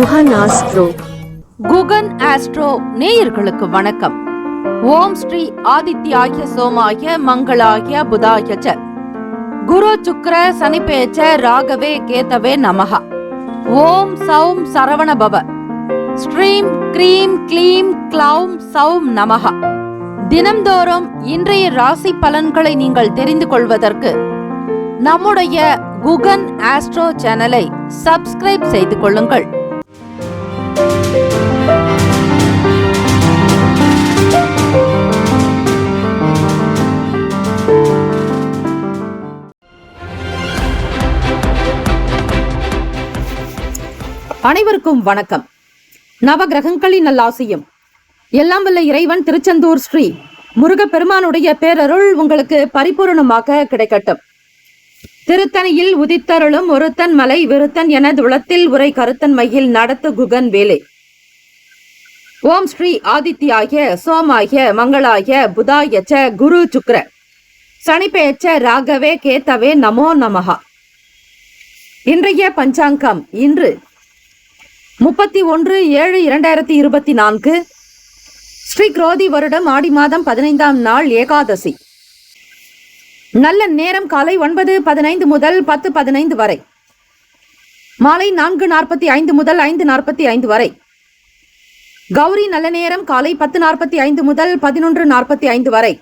Guhan astro. Guhan astro நேயர்களுக்கு வணக்கம். ஓம் ஸ்ரீ ஆதித்யாய சோமாய மங்களாய புதாய ச குரு சுக்ர சனிபேச்ச ராகவே கேதவே நமஹ. ஓம் சௌம் சரவண பவ. ஸ்ரீம் க்ரீம் க்ளீம் க்ளௌம் சௌம் நமஹ. தினம்தோறும் இன்றைய ராசி பலன்களை நீங்கள் தெரிந்து கொள்வதற்கு நம்முடைய குகன் ஆஸ்ட்ரோ சேனலை சப்ஸ்கிரைப் செய்து கொள்ளுங்கள். அனைவருக்கும் வணக்கம். நவகிரகங்களின் நல்லாசியும் எல்லாம் வல்ல இறைவன் திருச்செந்தூர் ஸ்ரீ முருகப்பெருமானுடைய பேரருள் உங்களுக்கு பரிபூர்ணமாக கிடைக்கட்டும். திருத்தணியில் உதித்தருளும் ஒருத்தன் மலை விருத்தன் என துளத்தில் உரை கருத்தன் மையில் நடத்து குகன் வேலை. ஓம் ஸ்ரீ ஆதித்யாய சோமாய மங்களாய புதாய ச குரு சுக்ர சனிபேச்ச ராகவே கேதவே நமோ நமஹ. இன்றைய பஞ்சாங்கம் இன்று 31/7/2024 ஸ்ரீ குரோதி வருடம் ஆடி மாதம் 15ஆம் நாள் ஏகாதசி. நல்ல நேரம் காலை 9:15 முதல் 10:15 வரை, மாலை 4:45 முதல் 5:45 வரை. கௌரி நல்ல நேரம் காலை 10:45 முதல் 11:45 வரை,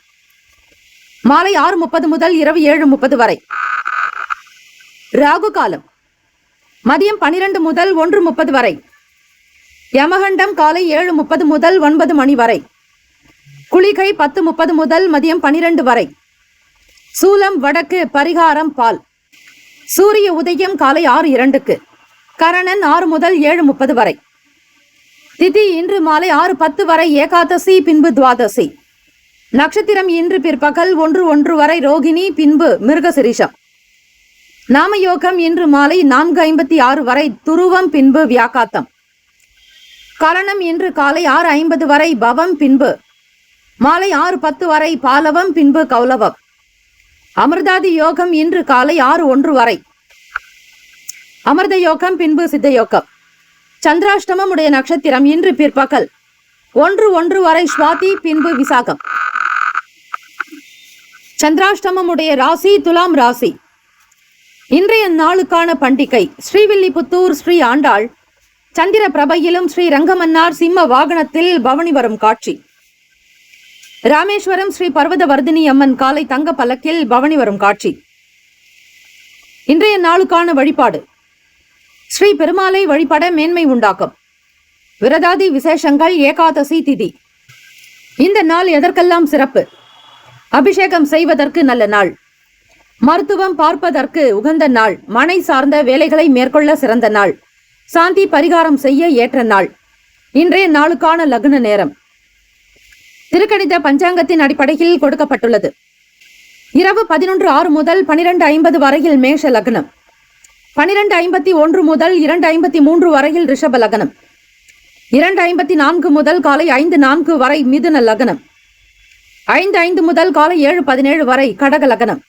மாலை 6:30 முதல் இரவு 7:30 வரை. ராகு காலம் மதியம் 12 முதல் 1:30 வரை. யமகண்டம் காலை 7:30 முதல் 9 மணி வரை. குளிகை 10:30 முதல் மதியம் 12 வரை. சூலம் வடக்கு, பரிகாரம் பால். சூரிய உதயம் காலை 6:02. கரணன் 6 முதல் 7:30 வரை. திதி இன்று மாலை 6:10 வரை ஏகாதசி, பின்பு துவாதசி. நட்சத்திரம் இன்று பிற்பகல் 1:01 வரை ரோகிணி, பின்பு மிருகசிரிஷம். நாமயோகம் இன்று மாலை 4:56 வரை துருவம், பின்பு வியாக்காத்தம். கரணம் இன்று காலை 6:50 வரை பவம், பின்பு மாலை 6:10 வரை பாலவம், பின்பு கௌலவம். அமிர்தாதி யோகம் இன்று காலை 6:01 வரை. அமிர்த யோகம், பின்பு சித்த யோகம். சந்திராஷ்டமம் உடைய நட்சத்திரம் இன்று பிற்பகல் 1:01 வரை சுவாதி, பின்பு விசாகம். சந்திராஷ்டமம் உடைய ராசி துலாம் ராசி. இன்றைய நாளுக்கான பண்டிகை ஸ்ரீவில்லிபுத்தூர் ஸ்ரீ ஆண்டாள் சந்திர பிரபையிலும் ஸ்ரீ ரங்கமன்னார் சிம்ம வாகனத்தில் பவனி வரும் காட்சி. ராமேஸ்வரம் ஸ்ரீ பர்வதவர்தினி அம்மன் காலை தங்க பல்லக்கில் பவனி வரும் காட்சி. இன்றைய நாளுக்கான வழிபாடு ஸ்ரீ பெருமாளை வழிபட மேன்மை உண்டாக்கும். விரதாதி விசேஷங்கள் ஏகாதசி திதி. இந்த நாள் எதற்கெல்லாம் சிறப்பு? அபிஷேகம் செய்வதற்கு நல்ல நாள், மருத்துவம் பார்ப்பதற்கு உகந்த நாள், மனை சார்ந்த வேலைகளை மேற்கொள்ள சிறந்த நாள், சாந்தி பரிகாரம் செய்ய ஏற்ற நாள். இன்றைய நாளுக்கான லக்ன நேரம் திருக்கணித பஞ்சாங்கத்தின் அடிப்படையில் கொடுக்கப்பட்டுள்ளது. இரவு 11:06 முதல் 12:50 வரையில் மேஷ லக்னம், 12:51 முதல் 2:53 வரையில் ரிஷப லக்னம், 2:54 முதல் காலை 5:04 வரை மிதுன லக்னம், 5:05 முதல் காலை 7:17 வரை கடக லக்னம்,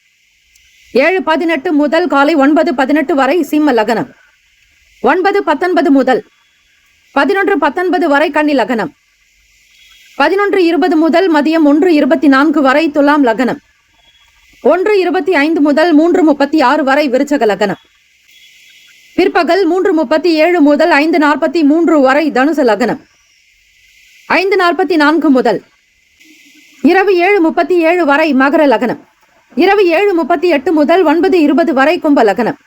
7:18 முதல் காலை 9:18 வரை சிம்ம லக்னம், 9:19 முதல் 11:19 வரை கன்னி லக்னம், 11:20 முதல் மதியம் 1:24 வரை துலாம் லக்னம், 1:25 முதல் 3:36 வரை விருச்சக லக்னம், பிற்பகல் 3:37 முதல் 5:43 வரை தனுசு லக்னம், 5:44 முதல் இரவு 7:37 வரை மகர லக்னம், இரவு 7:38 முதல் 9:20 வரை கும்ப லக்னம்,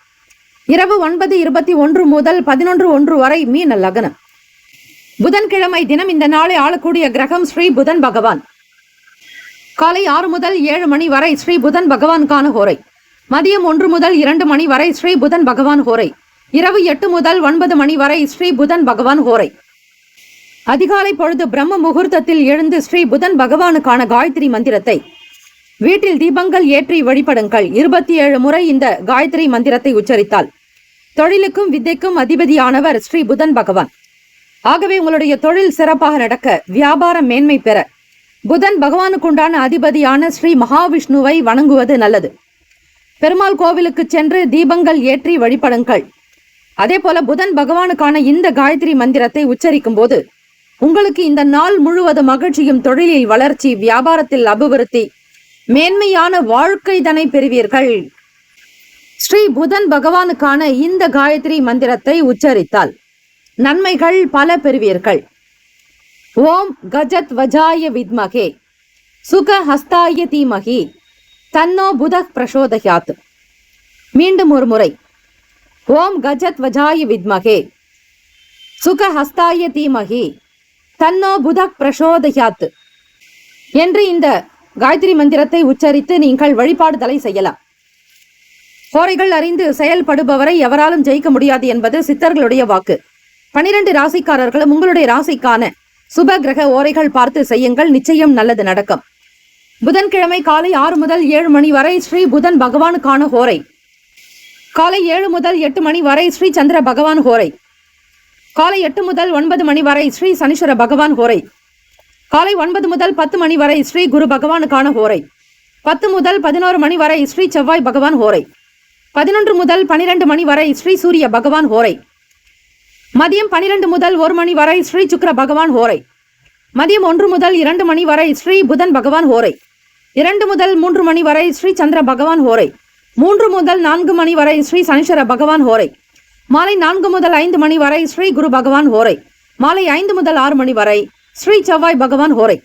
இரவு 9:21 முதல் 11:01 வரை மீன லக்னம். புதன்கிழமை தினம் இந்த நாளை ஆளக்கூடிய கிரகம் ஸ்ரீ புதன் பகவான். காலை 6 முதல் 7 மணி வரை ஸ்ரீ புதன் பகவானுக்கான ஹோரை. மதியம் 1 முதல் 2 மணி வரை ஸ்ரீ புதன் பகவான் ஹோரை. இரவு 8 முதல் 9 மணி வரை ஸ்ரீ புதன் பகவான் ஹோரை. அதிகாலை பொழுது பிரம்ம முகூர்த்தத்தில் எழுந்து ஸ்ரீ புதன் பகவானுக்கான காயத்ரி மந்திரத்தை வீட்டில் தீபங்கள் ஏற்றி வழிபடுங்கள். 27 முறை இந்த காயத்ரி மந்திரத்தை உச்சரித்தால் தொழிலுக்கும் வித்தைக்கும் அதிபதியானவர் ஸ்ரீ புதன் பகவான். ஆகவே உங்களுடைய தொழில் சிறப்பாக நடக்க, வியாபாரம் மேன்மை பெற புதன் பகவானுக்குண்டான அதிபதியான ஸ்ரீ மகாவிஷ்ணுவை வணங்குவது நல்லது. பெருமாள் கோவிலுக்கு சென்று தீபங்கள் ஏற்றி வழிபடுங்கள். அதே போல புதன் பகவானுக்கான இந்த காயத்ரி மந்திரத்தை உச்சரிக்கும் போது உங்களுக்கு இந்த நாள் முழுவதும் மகிழ்ச்சியும், தொழிலில் வளர்ச்சி, வியாபாரத்தில் அபிவிருத்தி, மேன்மையான வாழ்க்கை தனை பெறுவீர்கள். ஸ்ரீ புதன் பகவானுக்கான இந்த காயத்ரி மந்திரத்தை உச்சரித்தால் நன்மைகள் பல பெறுவீர்கள். ஓம் கஜத் வஜாய வித்மகே சுக ஹஸ்தாய தீமகி தன்னோ புத பிரசோதயாத். மீண்டும் ஒரு முறை. ஓம் கஜத் வஜாய வித்மகே சுக ஹஸ்தாய தீமகி தன்னோ புத பிரசோதயாத் என்று இந்த காயத்ரி மந்திரத்தை உச்சரித்து நீங்கள் வழிபாடுதலை செய்யலாம். கோரைகள் அறிந்து செயல்படுபவரை எவராலும் ஜெயிக்க முடியாது என்பது சித்தர்களுடைய வாக்கு. 12 ராசிக்காரர்களும் உங்களுடைய ராசிக்கான சுப கிரக ஓரைகள் பார்த்து செய்யுங்கள், நிச்சயம் நல்லது நடக்கும். புதன்கிழமை காலை 6 முதல் 7 மணி வரை ஸ்ரீ புதன் பகவானுக்கான ஹோரை. காலை 7 முதல் 8 மணி வரை ஸ்ரீ சந்திர பகவான் ஹோரை. காலை 8 முதல் 9 மணி வரை ஸ்ரீ சனீஸ்வர பகவான் ஹோரை. காலை 9 முதல் 10 மணி வரை ஸ்ரீ குரு பகவானுக்கான ஹோரை. 10 முதல் 11 மணி வரை ஸ்ரீ செவ்வாய் பகவான் ஹோரை. 11 முதல் 12 மணி வரை ஸ்ரீ சூரிய பகவான் ஹோரை. மதியம் 12 முதல் 1 மணி வரை ஸ்ரீ சுக்கிர பகவான் ஹோரை. மதியம் 1 முதல் 2 மணி வரை ஸ்ரீ புதன் பகவான் ஹோரை. 2 முதல் 3 மணி வரை ஸ்ரீ சந்திர பகவான் ஹோரை. 3 முதல் 4 மணி வரை ஸ்ரீ சனீஸ்வர பகவான் ஹோரை. மாலை 4 முதல் 5 மணி வரை ஸ்ரீ குரு பகவான் ஹோரை. மாலை 5 முதல் 6 மணி வரை ஸ்ரீ செவ்வாய் பகவான் ஹோரை.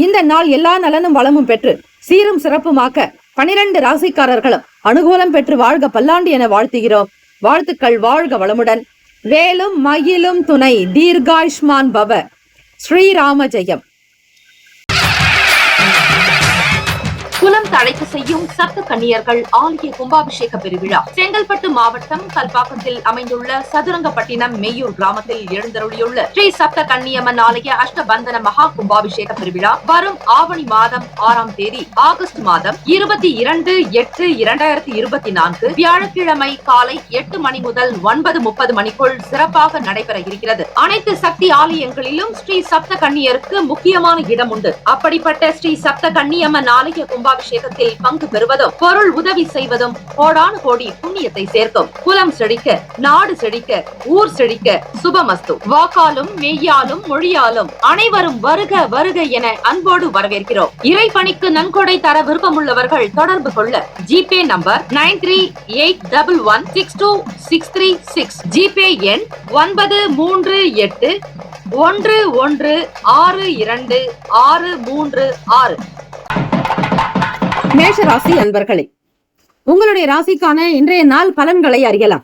இந்த நாள் எல்லா நலனும் வளமும் பெற்று சீரும் சிறப்புமாக்க 12 ராசிக்காரர்களும் அனுகூலம் பெற்று வாழ்க பல்லாண்டு என வாழ்த்துகிறோம். வாழ்த்துக்கள். வாழ்க வளமுடன். வேலும் மயிலும் துணை. தீர்காயுஷ்மான் பவ. ஸ்ரீராம ஜெயம். குலம் தழைக்க செய்யும் சப்த கன்னியர்கள் ஆலய கும்பாபிஷேக பெருவிழா செங்கல்பட்டு மாவட்டம் கல்பாக்கத்தில் அமைந்துள்ள சதுரங்கப்பட்டினம் மெய்யூர் கிராமத்தில் எழுந்தருளியுள்ள ஸ்ரீ சப்த கன்னியம்மன் ஆலய அஷ்டபந்தன மகா கும்பாபிஷேக பெருவிழா வரும் ஆவணி மாதம் 6ஆம் தேதி ஆகஸ்ட் மாதம் 22/8/2024 வியாழக்கிழமை காலை 8 மணி முதல் 9:30 மணிக்குள் சிறப்பாக நடைபெற இருக்கிறது. அனைத்து சக்தி ஆலயங்களிலும் ஸ்ரீ சப்த கன்னியருக்கு முக்கியமான இடம் உண்டு. அப்படிப்பட்ட ஸ்ரீ சப்த கன்னியம்மன் ஆலய கும்பாபிஷேகத்தில் பங்கு பெறுவதும் பொருள் உதவி செய்வதும் கோடானு கோடி புண்ணியத்தை சேர்க்கும். குலம் செழிக்க, நாடு செழிக்க, ஊர் செழிக்க. சுபமஸ்து. வாக்காலும் மெய்யாலும் மொழியாலும் அனைவரும் வருக வருக என அன்போடு வரவேற்கிறோம். இறைப்பணிக்கு நன்கொடை தர விருப்பமுள்ளவர்கள் தொடர்பு கொள்ள ஜிபே நம்பர் 9381162636. ஜிபே எண் 93811626336. மேஷ ராசி அன்பர்களே, உங்களுடைய ராசிக்கான இன்றைய நாள் பலன்களை அறியலாம்.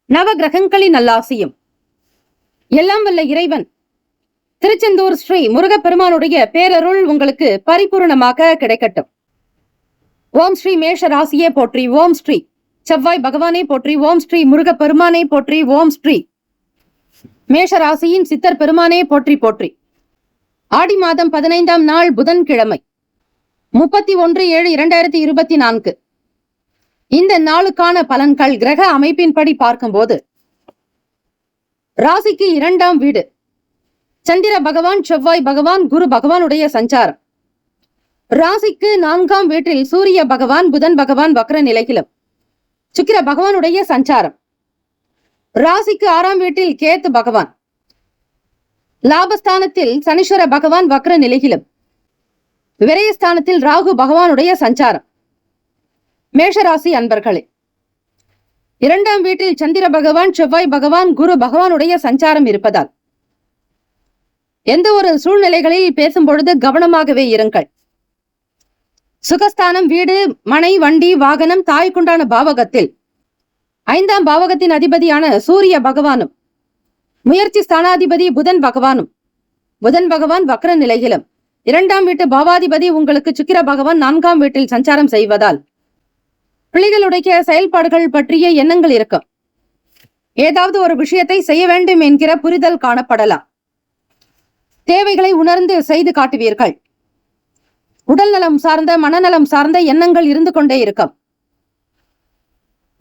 நவ கிரகங்களின் நல்லாசியும் எல்லாம் வல்ல இறைவன் திருச்செந்தூர் ஸ்ரீ முருகப்பெருமானுடைய பேரருள் உங்களுக்கு பரிபூர்ணமாக கிடைக்கட்டும். ஓம் ஸ்ரீ மேஷ ராசியே போற்றி. ஓம் ஸ்ரீ செவ்வாய் பகவானே போற்றி. ஓம் ஸ்ரீ முருகப்பெருமானே போற்றி. ஓம் ஸ்ரீ மேஷ ராசியின் சித்தர் பெருமானே போற்றி போற்றி. ஆடி மாதம் 15ஆம் நாள் புதன்கிழமை 31/7/2024 இந்த நாளுக்கான பலன்கள் கிரக அமைப்பின்படி பார்க்கும்போது ராசிக்கு 2ஆம் வீடு சந்திர பகவான், செவ்வாய் பகவான், குரு பகவானுடைய சஞ்சாரம். ராசிக்கு 4ஆம் வீட்டில் சூரிய பகவான், புதன் பகவான் வக்ர நிலையிலும் சுக்கிர பகவானுடைய சஞ்சாரம். ராசிக்கு 6ஆம் வீட்டில் கேத்து பகவான், லாபஸ்தானத்தில் சனீஸ்வர பகவான் வக்ர நிலையிலும் விரயஸ்தானத்தில் ராகு பகவானுடைய சஞ்சாரம். மேஷராசி அன்பர்களே, 2ஆம் வீட்டில் சந்திர பகவான், செவ்வாய் பகவான், குரு பகவானுடைய சஞ்சாரம் இருப்பதால் எந்த ஒரு சூழ்நிலைகளில் பேசும் பொழுது கவனமாகவே இருங்கள். சுகஸ்தானம், வீடு, மனை, வண்டி, வாகனம், தாய்க்குண்டான பாவகத்தில் 5ஆம் பாவகத்தின் அதிபதியான சூரிய பகவானும் முயற்சி ஸ்தானாதிபதி புதன் பகவான் வக்ர நிலையிலும் 2ஆம் வீட்டு பாவாதிபதி உங்களுக்கு சுக்கிர பகவான் 4ஆம் வீட்டில் சஞ்சாரம் செய்வதால் பிள்ளைகளுடைய செயல்பாடுகள் பற்றிய எண்ணங்கள் இருக்கும். ஏதாவது ஒரு விஷயத்தை செய்ய வேண்டும் என்கிற புரிதல் காணப்படலாம். தேவைகளை உணர்ந்து செய்து காட்டுவீர்கள். உடல் நலம் சார்ந்த, மனநலம் சார்ந்த எண்ணங்கள் இருந்து கொண்டே இருக்கும்.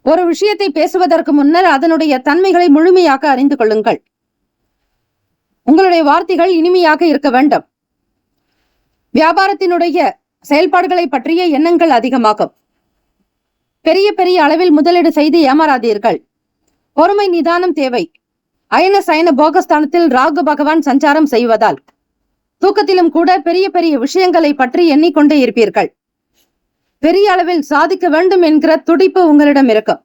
ஒரு விஷயத்தை பேசுவதற்கு முன்னர் அதனுடைய தன்மைகளை முழுமையாக அறிந்து கொள்ளுங்கள். உங்களுடைய வார்த்தைகள் இனிமையாக இருக்க வேண்டும். வியாபாரத்தினுடைய செயல்பாடுகளை பற்றிய எண்ணங்கள் அதிகமாகும். பெரிய பெரிய அளவில் முதலீடு செய்து ஏமாறாதீர்கள். பொறுமை நிதானம் தேவை. அயன சயன போகஸ்தானத்தில் ராகு பகவான் சஞ்சாரம் செய்வதால் தூக்கத்திலும் கூட பெரிய பெரிய விஷயங்களை பற்றி எண்ணிக்கொண்டே இருப்பீர்கள். பெரிய அளவில் சாதிக்க வேண்டும் என்கிற துடிப்பு உங்களிடம் இருக்கும்.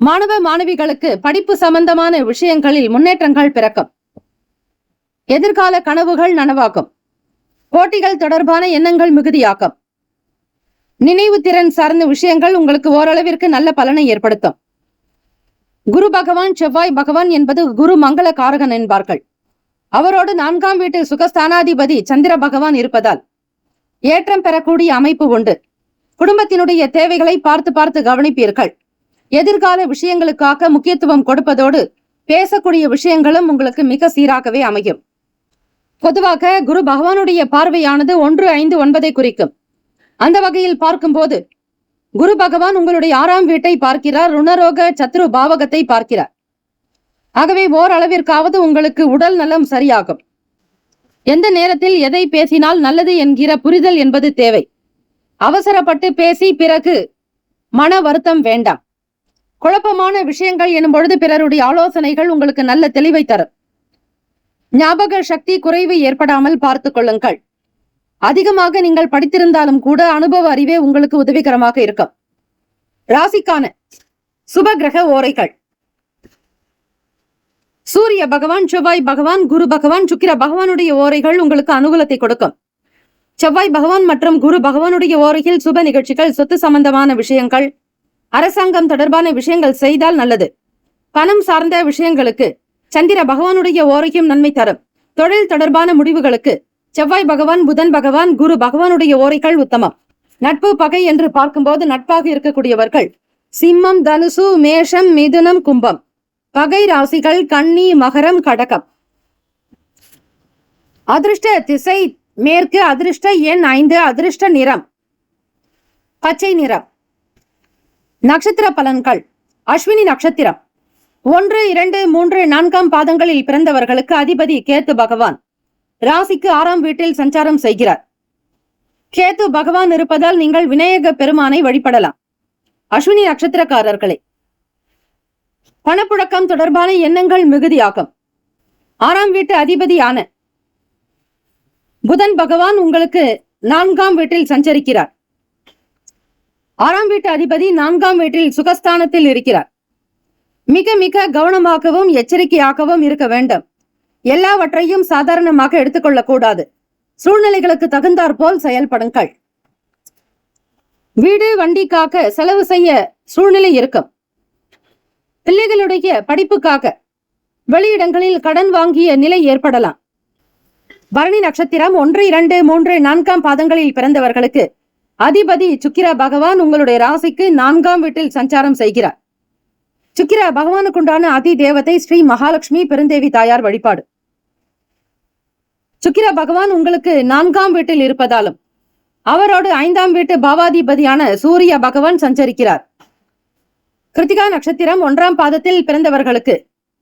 மாணவ மாணவிகளுக்கு படிப்பு சம்பந்தமான விஷயங்களில் முன்னேற்றங்கள் பிறக்கும். எதிர்கால கனவுகள் நனவாகும். போட்டிகள் தொடர்பான எண்ணங்கள் மிகுதியாக்கும். நினைவு திறன் சார்ந்த விஷயங்கள் உங்களுக்கு ஓரளவிற்கு நல்ல பலனை ஏற்படுத்தும். குரு பகவான் செவ்வாய் பகவான் என்பது குரு மங்கள காரகன் என்பார்கள். அவரோடு 4ஆம் வீட்டு சுகஸ்தானாதிபதி சந்திர பகவான் இருப்பதால் ஏற்றம் பெறக்கூடிய அமைப்பு உண்டு. குடும்பத்தினுடைய தேவைகளை பார்த்து பார்த்து கவனிப்பீர்கள். எதிர்கால விஷயங்களுக்காக முக்கியத்துவம் கொடுப்பதோடு பேசக்கூடிய விஷயங்களும் உங்களுக்கு மிக சீராகவே அமையும். பொதுவாக குரு பகவானுடைய பார்வையானது 1, 5, 9 குறிக்கும். அந்த வகையில் பார்க்கும்போது குரு பகவான் உங்களுடைய 6ஆம் வீட்டை பார்க்கிறார். ருணரோக சத்ரு பாவகத்தை பார்க்கிறார். ஆகவே ஓரளவிற்காவது உங்களுக்கு உடல் நலம் சரியாகும். எந்த நேரத்தில் எதை பேசினால் நல்லது என்கிற புரிதல் என்பது தேவை. அவசரப்பட்டு பேசி பிறகு மன வருத்தம் வேண்டாம். குழப்பமான விஷயங்கள் எனும் பொழுது பிறருடைய ஆலோசனைகள் உங்களுக்கு நல்ல தெளிவை தரும். ஞாபக சக்தி குறைவு ஏற்படாமல் பார்த்துக் கொள்ளுங்கள். அதிகமாக நீங்கள் படித்திருந்தாலும் கூட அனுபவ அறிவே உங்களுக்கு உதவிகரமாக இருக்கும். ராசிக்கான சுப கிரக ஓரைகள். சூரிய பகவான், செவ்வாய் பகவான், குரு பகவான், சுக்கிர பகவானுடைய ஓரைகள் உங்களுக்கு அனுகூலத்தை கொடுக்கும். செவ்வாய் பகவான் மற்றும் குரு பகவானுடைய ஓரையில் சுப நிகழ்ச்சிகள், சொத்து சம்பந்தமான விஷயங்கள், அரசாங்கம் தொடர்பான விஷயங்கள் செய்தால் நல்லது. பணம் சார்ந்த விஷயங்களுக்கு சந்திர பகவானுடைய ஓரையும் நன்மை தரும். தொழில் தொடர்பான முடிவுகளுக்கு செவ்வாய் பகவான், புதன் பகவான், குரு பகவானுடைய ஓரைகள் உத்தமம். நட்பு பகை என்று பார்க்கும்போது நட்பாக இருக்கக்கூடியவர்கள் சிம்மம், தனுசு, மேஷம், மிதுனம், கும்பம். பகை ராசிகள் கன்னி, மகரம், கடகம். அதிர்ஷ்ட திசை மேற்கு. அதிர்ஷ்ட எண் 5. அதிர்ஷ்ட நிறம் பச்சை நிறம். நட்சத்திர பலன்கள். அஸ்வினி நட்சத்திரம் 1, 2, 3, 4ஆம் பாதங்களில் பிறந்தவர்களுக்கு அதிபதி கேத்து பகவான் ராசிக்கு 6ஆம் வீட்டில் சஞ்சாரம் செய்கிறார். கேத்து பகவான் இருப்பதால் நீங்கள் விநாயக பெருமானை வழிபடலாம். அஸ்வினி நட்சத்திரக்காரர்களே, பணப்புழக்கம் தொடர்பான எண்ணங்கள் மிகுதியாகும். 6ஆம் வீட்டு அதிபதியான புதன் பகவான் உங்களுக்கு 4ஆம் வீட்டில் சஞ்சரிக்கிறார். 6ஆம் வீட்டு அதிபதி 4ஆம் வீட்டில் சுகஸ்தானத்தில் இருக்கிறார். மிக மிக கவனமாகவும் எச்சரிக்கையாகவும் இருக்க வேண்டும். எல்லாவற்றையும் சாதாரணமாக எடுத்துக்கொள்ளக் கூடாது. சூழ்நிலைகளுக்கு தகுந்தாற் போல் செயல்படுங்கள். வீடு வண்டிக்காக செலவு செய்ய சூழ்நிலை இருக்கும். பிள்ளைகளுடைய படிப்புக்காக வெளியிடங்களில் கடன் வாங்கிய நிலை ஏற்படலாம். பரணி நட்சத்திரம் 1, 2, 3, 4ஆம் பாதங்களில் பிறந்தவர்களுக்கு அதிபதி சுக்கிர பகவான் உங்களுடைய ராசிக்கு 4ஆம் வீட்டில் சஞ்சாரம் செய்கிறார். சுக்கிர பகவானுக்குண்டான அதி தேவதை ஸ்ரீ மகாலட்சுமி பெருந்தேவி தாயார் வழிபாடு. சுக்கிர பகவான் உங்களுக்கு 4ஆம் வீட்டில் இருப்பதாலும் அவரோடு 5ஆம் வீட்டு பாவாதிபதியான சூரிய பகவான் சஞ்சரிக்கிறார். கிருத்திகா நட்சத்திரம் 1ஆம் பாதத்தில் பிறந்தவர்களுக்கு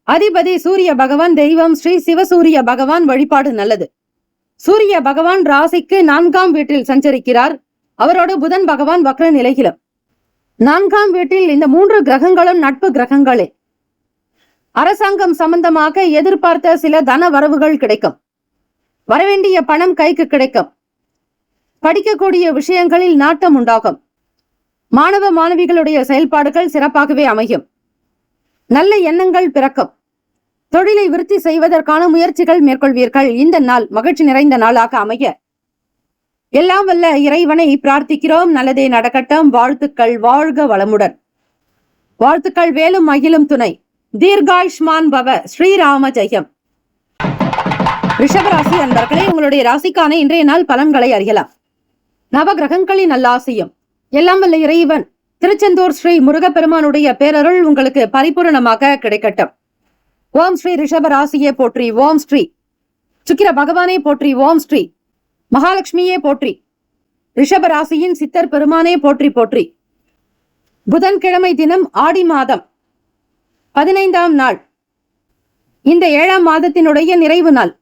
அதிபதி சூரிய பகவான் தெய்வம் ஸ்ரீ சிவசூரிய பகவான் வழிபாடு நல்லது. சூரிய பகவான் ராசிக்கு 4ஆம் வீட்டில் சஞ்சரிக்கிறார். அவரோடு புதன் பகவான் வக்ர நிலையிலும். 4ஆம் வீட்டில் இந்த 3 கிரகங்களும் நட்பு கிரகங்களே. அரசாங்கம் சம்பந்தமாக எதிர்பார்த்த சில தன வரவுகள் கிடைக்கும். வரவேண்டிய பணம் கைக்கு கிடைக்கும். படிக்கக்கூடிய விஷயங்களில் நாட்டம் உண்டாகும். மாணவ மாணவிகளுடைய செயல்பாடுகள் சிறப்பாகவே அமையும். நல்ல எண்ணங்கள் பிறக்கும். தொழிலை விருத்தி செய்வதற்கான முயற்சிகள் மேற்கொள்வீர்கள். இந்த நாள் மகிழ்ச்சி நிறைந்த நாளாக அமைய எல்லாம் வல்ல இறைவனை பிரார்த்திக்கிறோம். நல்லதே நடக்கட்டும். வாழ்த்துக்கள். வாழ்க வளமுடன். வாழ்த்துக்கள். வேலும் மகிழும் துணை. தீர்காயுஷ்மான் பவ. ஸ்ரீராம ஜெயம். ரிஷபராசி அன்பர்களே, உங்களுடைய ராசிக்கான இன்றைய நாள் பலன்களை அறியலாம். நவ கிரகங்களின் நல்லாசியும் எல்லாம் வல்ல இறைவன் திருச்செந்தூர் ஸ்ரீ முருகப்பெருமானுடைய பேரருள் உங்களுக்கு பரிபூரணமாக கிடைக்கட்டும். ஓம் ஸ்ரீ ரிஷபராசியே போற்றி. ஓம் ஸ்ரீ சுக்கிர பகவானே போற்றி. ஓம் ஸ்ரீ மகாலட்சுமியே போற்றி. ரிஷபராசியின் சித்தர் பெருமானே போற்றி போற்றி. புதன்கிழமை தினம் ஆடி மாதம் 15ஆம் நாள். இந்த 7ஆம் மாதத்தினுடைய நிறைவு நாள்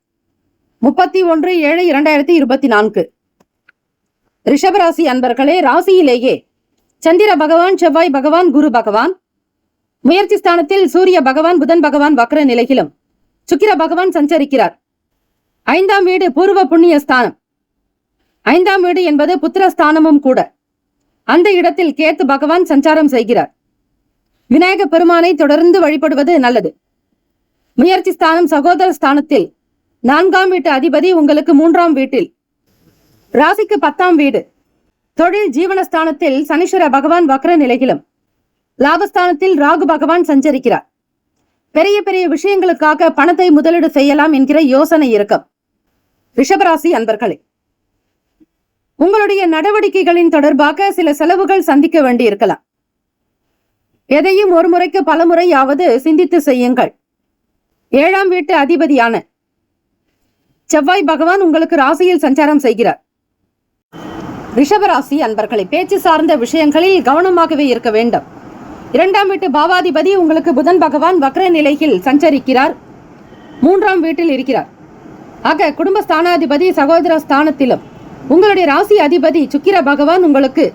31/7/2024. ரிஷபராசி அன்பர்களே, ராசியிலேயே சந்திர பகவான், செவ்வாய் பகவான், குரு பகவான், முயற்சி ஸ்தானத்தில் சூரிய பகவான் புதன் பகவான் வக்ர நிலையிலும் சுக்கிர பகவான் சஞ்சரிக்கிறார். 5ஆம் வீடு பூர்வ புண்ணிய ஸ்தானம். 5ஆம் வீடு என்பது புத்திரஸ்தானமும் கூட. அந்த இடத்தில் கேத்து பகவான் சஞ்சாரம் செய்கிறார். விநாயக பெருமானை தொடர்ந்து வழிபடுவது நல்லது. முயற்சி ஸ்தானம் சகோதர ஸ்தானத்தில் 4ஆம் வீட்டு அதிபதி உங்களுக்கு 3ஆம் வீட்டில். ராசிக்கு 10ஆம் வீடு தொழில் ஜீவனஸ்தானத்தில் சனீஸ்வர பகவான் வக்ர நிலையிலும் லாபஸ்தானத்தில் ராகு பகவான் சஞ்சரிக்கிறார். பெரிய பெரிய விஷயங்களுக்காக பணத்தை முதலீடு செய்யலாம் என்கிற யோசனை இருக்கும். ரிஷபராசி அன்பர்களே, உங்களுடைய நடவடிக்கைகளின் தொடர்பாக சில செலவுகள் சந்திக்க வேண்டி இருக்கலாம். எதையும் ஒரு முறைக்கு பல முறையாவது சிந்தித்து செய்யுங்கள். 7ஆம் வீட்டு அதிபதியான செவ்வாய் பகவான் உங்களுக்கு ராசியில் சஞ்சாரம் செய்கிறார். ரிஷபராசி அன்பர்களே, பேச்சு சார்ந்த விஷயங்களில் கவனமாகவே இருக்க வேண்டும். 2ஆம் வீட்டு பாவாதிபதி உங்களுக்கு புதன் பகவான் வக்ர நிலையில் சஞ்சரிக்கிறார். 3ஆம் வீட்டில் இருக்கிறார். ஆக குடும்ப ஸ்தானாதிபதி சகோதர ஸ்தானத்திலும் உங்களுடைய ராசி அதிபதி சுக்கிர பகவான் உங்களுக்கு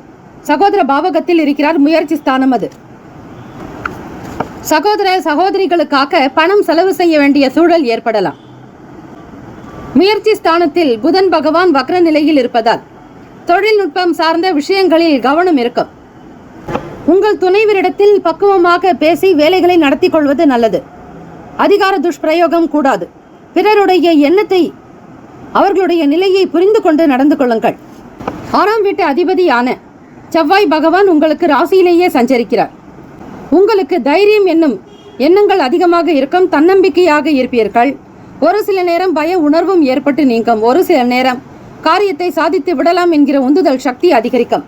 சகோதர பாவகத்தில் இருக்கிறார். முயற்சி ஸ்தானம் அது. சகோதர சகோதரிகளுக்காக பணம் செலவு செய்ய வேண்டிய சூழல் ஏற்படலாம். முயற்சி ஸ்தானத்தில் புதன் பகவான் வக்ர நிலையில் இருப்பதால் தொழில்நுட்பம் சார்ந்த விஷயங்களில் கவனம் இருக்கும். உங்கள் துணைவரிடத்தில் பக்குவமாக பேசி வேலைகளை நடத்தி கொள்வது நல்லது. அதிகார துஷ்பிரயோகம் கூடாது. பிறருடைய எண்ணத்தை அவர்களுடைய நிலையை புரிந்து கொண்டு நடந்து கொள்ளுங்கள். 6ஆம் வீட்டு அதிபதியான செவ்வாய் பகவான் உங்களுக்கு ராசியிலேயே சஞ்சரிக்கிறார். உங்களுக்கு தைரியம் என்னும் எண்ணங்கள் அதிகமாக இருக்கும். தன்னம்பிக்கையாக இருப்பீர்கள். ஒரு சில நேரம் பய உணர்வும் ஏற்பட்டு நீங்கும். ஒரு சில நேரம் காரியத்தை சாதித்து விடலாம் என்கிற உந்துதல் சக்தி அதிகரிக்கும்.